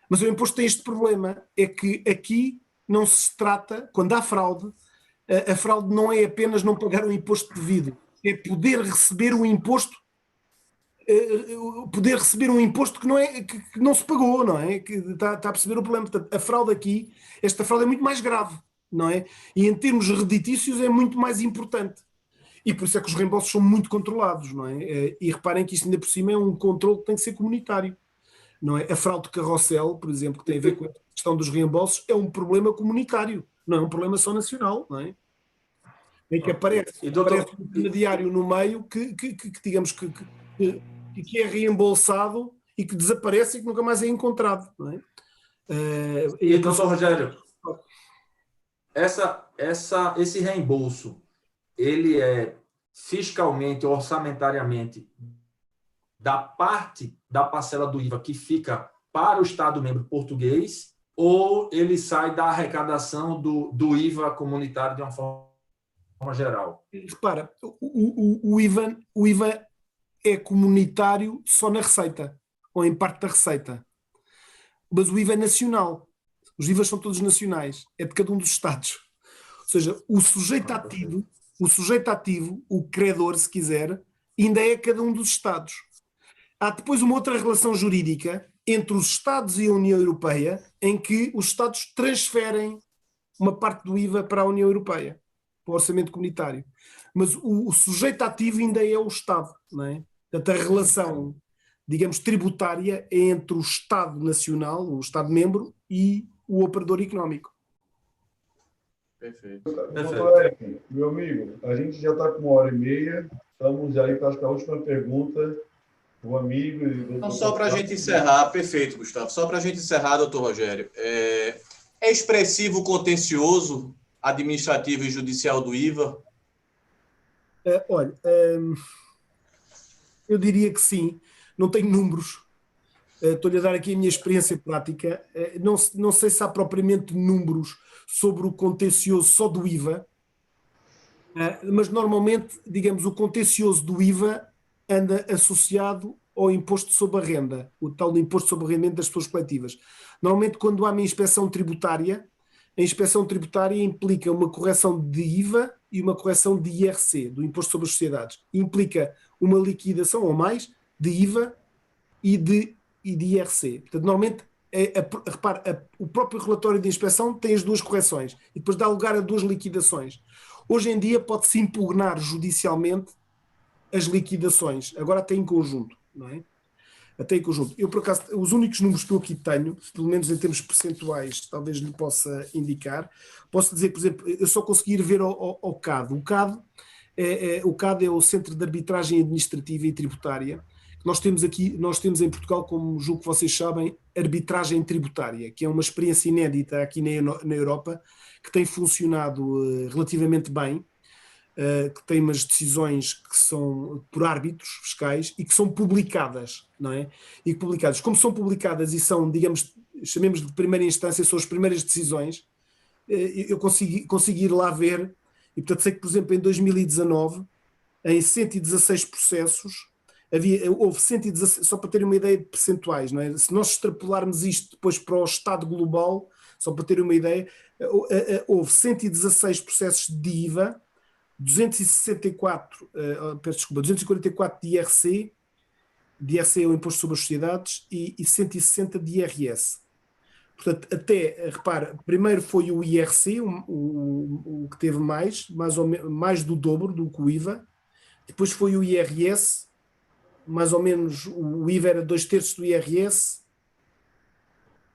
S3: mas o imposto tem este problema, é que aqui não se trata, quando há fraude, a fraude não é apenas não pagar o imposto devido, é poder receber um imposto que não se pagou, não é? Que está a perceber o problema. Portanto, esta fraude é muito mais grave, não é? E em termos reditícios é muito mais importante. E por isso é que os reembolsos são muito controlados, não é? E reparem que isto ainda por cima é um controle que tem que ser comunitário, não é? A fraude de carrossel, por exemplo, que tem a ver com a questão dos reembolsos, é um problema comunitário, não é um problema só nacional, não é? Em que aparece um intermediário no meio que digamos que é reembolsado e que desaparece e que nunca mais é encontrado, não é?
S1: E doutor Rogério, esse reembolso, ele é fiscalmente, orçamentariamente, da parte da parcela do IVA que fica para o Estado-membro português, ou ele sai da arrecadação do IVA comunitário de uma forma geral?
S3: Repara, o IVA é comunitário só na receita, ou em parte da receita. Mas o IVA é nacional. Os IVAs são todos nacionais. É de cada um dos Estados. Ou seja, o sujeito ativo, o credor, se quiser, ainda é cada um dos Estados. Há depois uma outra relação jurídica entre os Estados e a União Europeia, em que os Estados transferem uma parte do IVA para a União Europeia, para o orçamento comunitário. Mas o sujeito ativo ainda é o Estado, não é? Portanto, a relação, digamos, tributária é entre o Estado nacional, o Estado-membro, e o operador económico.
S4: Perfeito.
S2: Doutor Eric, meu amigo, a gente já está com 1h30, estamos aí para a última pergunta do amigo.
S4: Então, só para a gente encerrar, perfeito, Gustavo, só para a gente encerrar, doutor Rogério, é expressivo o contencioso administrativo e judicial do IVA?
S3: Olha, eu diria que sim, não tenho números, estou-lhe a dar aqui a minha experiência prática, não sei se há propriamente números sobre o contencioso só do IVA, mas normalmente, digamos, o contencioso do IVA anda associado ao imposto sobre a renda, o tal imposto sobre o rendimento das pessoas coletivas. Normalmente, quando há uma inspeção tributária, a inspeção tributária implica uma correção de IVA e uma correção de IRC, do Imposto sobre as Sociedades. Implica uma liquidação ou mais de IVA e de IRC. Portanto, normalmente, repare, o próprio relatório de inspeção tem as duas correções e depois dá lugar a duas liquidações. Hoje em dia pode-se impugnar judicialmente as liquidações, agora até em conjunto, não é? Até em conjunto. Eu, por acaso, os únicos números que eu aqui tenho, pelo menos em termos percentuais, talvez lhe possa indicar, posso dizer, por exemplo, eu só consegui ir ver ao CAD. O CAD é o Centro de Arbitragem Administrativa e Tributária. Nós temos em Portugal, como julgo que vocês sabem, arbitragem tributária, que é uma experiência inédita aqui na Europa, que tem funcionado relativamente bem, que tem umas decisões que são por árbitros fiscais e que são publicadas, não é? E publicadas. Como são publicadas e são, digamos, chamemos de primeira instância, são as primeiras decisões, eu consigo ir lá ver, e portanto sei que, por exemplo, em 2019, em 116 processos, houve 116, só para terem uma ideia de percentuais, não é? Se nós extrapolarmos isto depois para o Estado global, só para terem uma ideia, houve 116 processos de IVA, 244 de IRC, de IRC é o Imposto sobre as Sociedades, e 160 de IRS. Portanto, repara, primeiro foi o IRC, o que teve mais do dobro do que o IVA, depois foi o IRS, mais ou menos, o IVA era 2/3 do IRS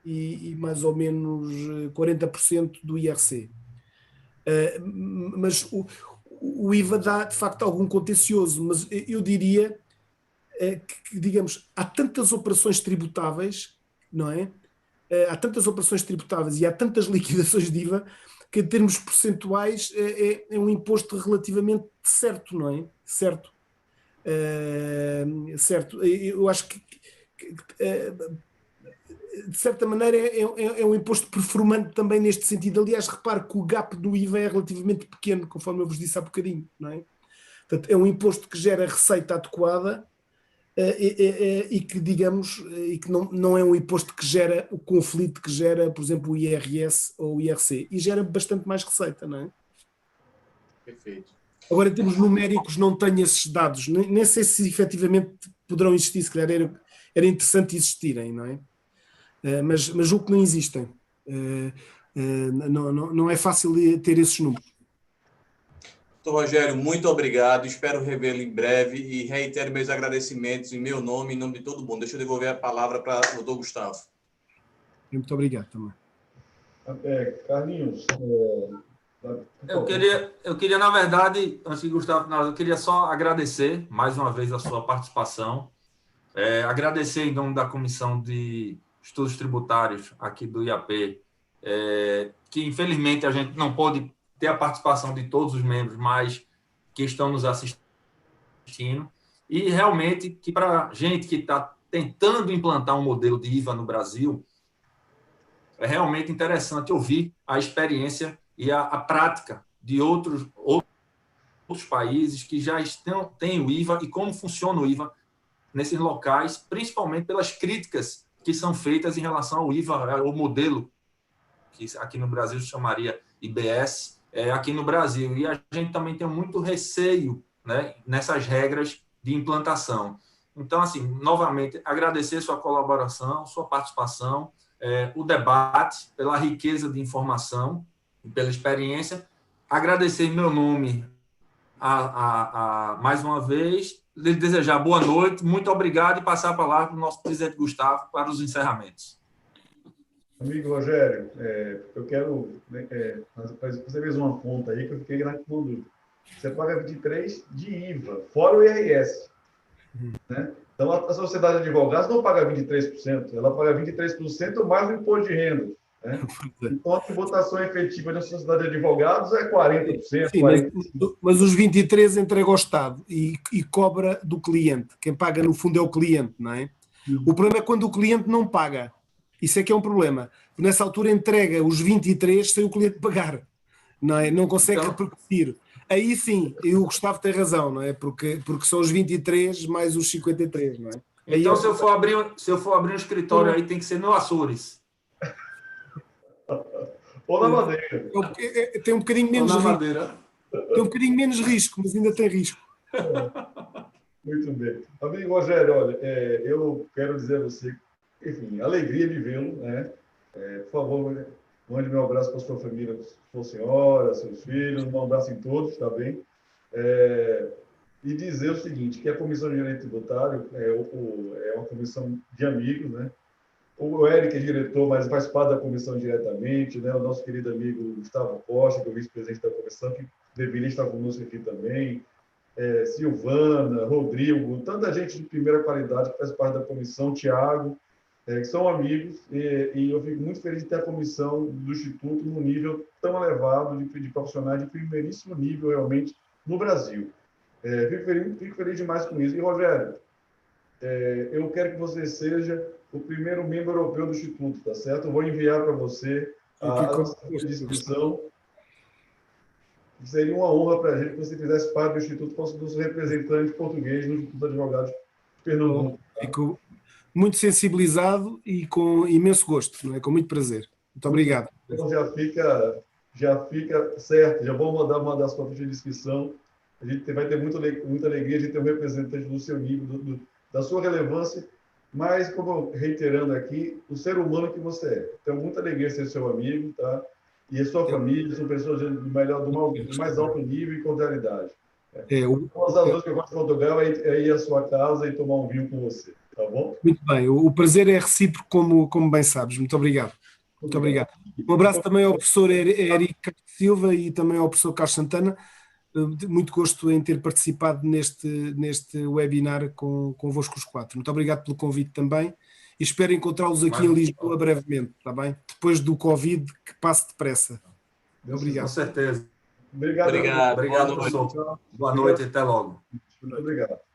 S3: e mais ou menos 40% do IRC. Mas o IVA dá, de facto, algum contencioso, mas eu diria que, digamos, há tantas operações tributáveis, não é? Há tantas operações tributáveis e há tantas liquidações de IVA que, em termos percentuais, é um imposto relativamente certo, não é? Certo. Certo. Eu acho que de certa maneira é um imposto performante também neste sentido. Aliás, repare que o gap do IVA é relativamente pequeno, conforme eu vos disse há bocadinho, não é? Portanto, é um imposto que gera receita adequada e que, digamos, e que não é um imposto que gera o conflito que gera, por exemplo, o IRS ou o IRC, e gera bastante mais receita, não é?
S4: Perfeito.
S3: Agora, em termos numéricos, não tenho esses dados, nem sei se efetivamente poderão existir, se calhar era interessante existirem, não é? Mas julgo que não existem. Não é fácil ter esses números.
S4: Doutor Rogério, muito obrigado. Espero revê-lo em breve e reitero meus agradecimentos em meu nome e em nome de todo mundo. Deixa eu devolver a palavra para o doutor Gustavo.
S3: Muito obrigado também.
S2: Carlinhos,
S1: eu queria, na verdade, antes de Gustavo, eu queria só agradecer mais uma vez a sua participação, agradecer em nome da Comissão de Estudos Tributários aqui do IAP, que infelizmente a gente não pôde ter a participação de todos os membros, mas que estão nos assistindo, e realmente que para a gente que está tentando implantar um modelo de IVA no Brasil, é realmente interessante ouvir a experiência e a prática de outros países que já têm o IVA e como funciona o IVA nesses locais, principalmente pelas críticas que são feitas em relação ao IVA, o modelo, que aqui no Brasil se chamaria IBS, aqui no Brasil. E a gente também tem muito receio, né, nessas regras de implantação. Então, assim, novamente, agradecer sua colaboração, sua participação, o debate, pela riqueza de informação e pela experiência. Agradecer em meu nome mais uma vez, lhe desejar boa noite, muito obrigado e passar a palavra para o nosso presidente Gustavo para os encerramentos.
S2: Amigo Rogério, eu quero você fez uma conta aí que eu fiquei na dúvida. Você paga 23 de IVA, fora o IRS. Né? Então, a sociedade de advogados não paga 23%, ela paga 23% mais o imposto de renda. Né? Então, a tributação efetiva da sociedade de advogados é 40%.
S3: Sim, 45%. Mas os 23% entrega ao Estado e cobra do cliente. Quem paga, no fundo, é o cliente, não é? O problema é quando o cliente não paga. Isso é que é um problema. Nessa altura entrega os 23% sem o cliente pagar. Não é? Não consegue repercutir. Aí sim, e o Gustavo tem razão, não é? Porque são os 23 mais os 53, não é?
S1: Então, se eu for abrir um escritório aí, tem que ser no Açores.
S2: Ou na Madeira.
S3: Tem um bocadinho menos
S1: Ou na
S3: risco.
S1: Madeira.
S3: Tem um bocadinho menos risco, mas ainda tem risco.
S2: Muito bem. Amigo Rogério, olha, eu quero dizer a você, enfim, alegria de vê-lo, né? Por favor, mande meu abraço para a sua família, sua senhora, seus filhos, um abraço em todos, tá bem? E dizer o seguinte, que a Comissão de Direito Tributário é uma comissão de amigos, né? O Eric é diretor, mas faz parte da comissão diretamente, né? O nosso querido amigo Gustavo Costa, que é o vice-presidente da comissão, que deveria estar conosco aqui também, Silvana, Rodrigo, tanta gente de primeira qualidade que faz parte da comissão, Tiago, que são amigos, e eu fico muito feliz de ter a comissão do Instituto num nível tão elevado, de profissionais de primeiríssimo nível, realmente, no Brasil. Fico feliz demais com isso. E, Rogério, eu quero que você seja o primeiro membro europeu do Instituto, tá certo? Eu vou enviar para você a nossa inscrição. Seria uma honra para a gente que você fizesse parte do Instituto, fosse um dos representantes portugueses no Instituto de Advogados de Pernambuco. Tá?
S3: Fico muito sensibilizado e com imenso gosto, não é? Com muito prazer. Muito obrigado.
S2: Então já fica certo, já vou mandar as sua ficha de inscrição. A gente vai ter muita alegria de ter um representante do seu nível, da sua relevância, mas, como reiterando aqui, o ser humano que você é. Tenho muita alegria de ser seu amigo, tá? E a sua família são pessoas do mais alto nível e cordialidade. Uma das razões que eu gosto de Portugal é ir à sua casa e tomar um vinho com você, tá bom?
S3: Muito bem, o prazer é recíproco, como bem sabes. Muito obrigado. Muito obrigado. Um abraço também ao professor Eric Silva e também ao professor Carlos Santana. Muito gosto em ter participado neste webinar convosco os quatro. Muito obrigado pelo convite também e espero encontrá-los aqui em Lisboa brevemente, está bem? Depois do Covid, que passe depressa. Obrigado.
S1: Com certeza.
S2: Obrigado,
S1: professor. Boa noite e até logo.
S2: Muito obrigado.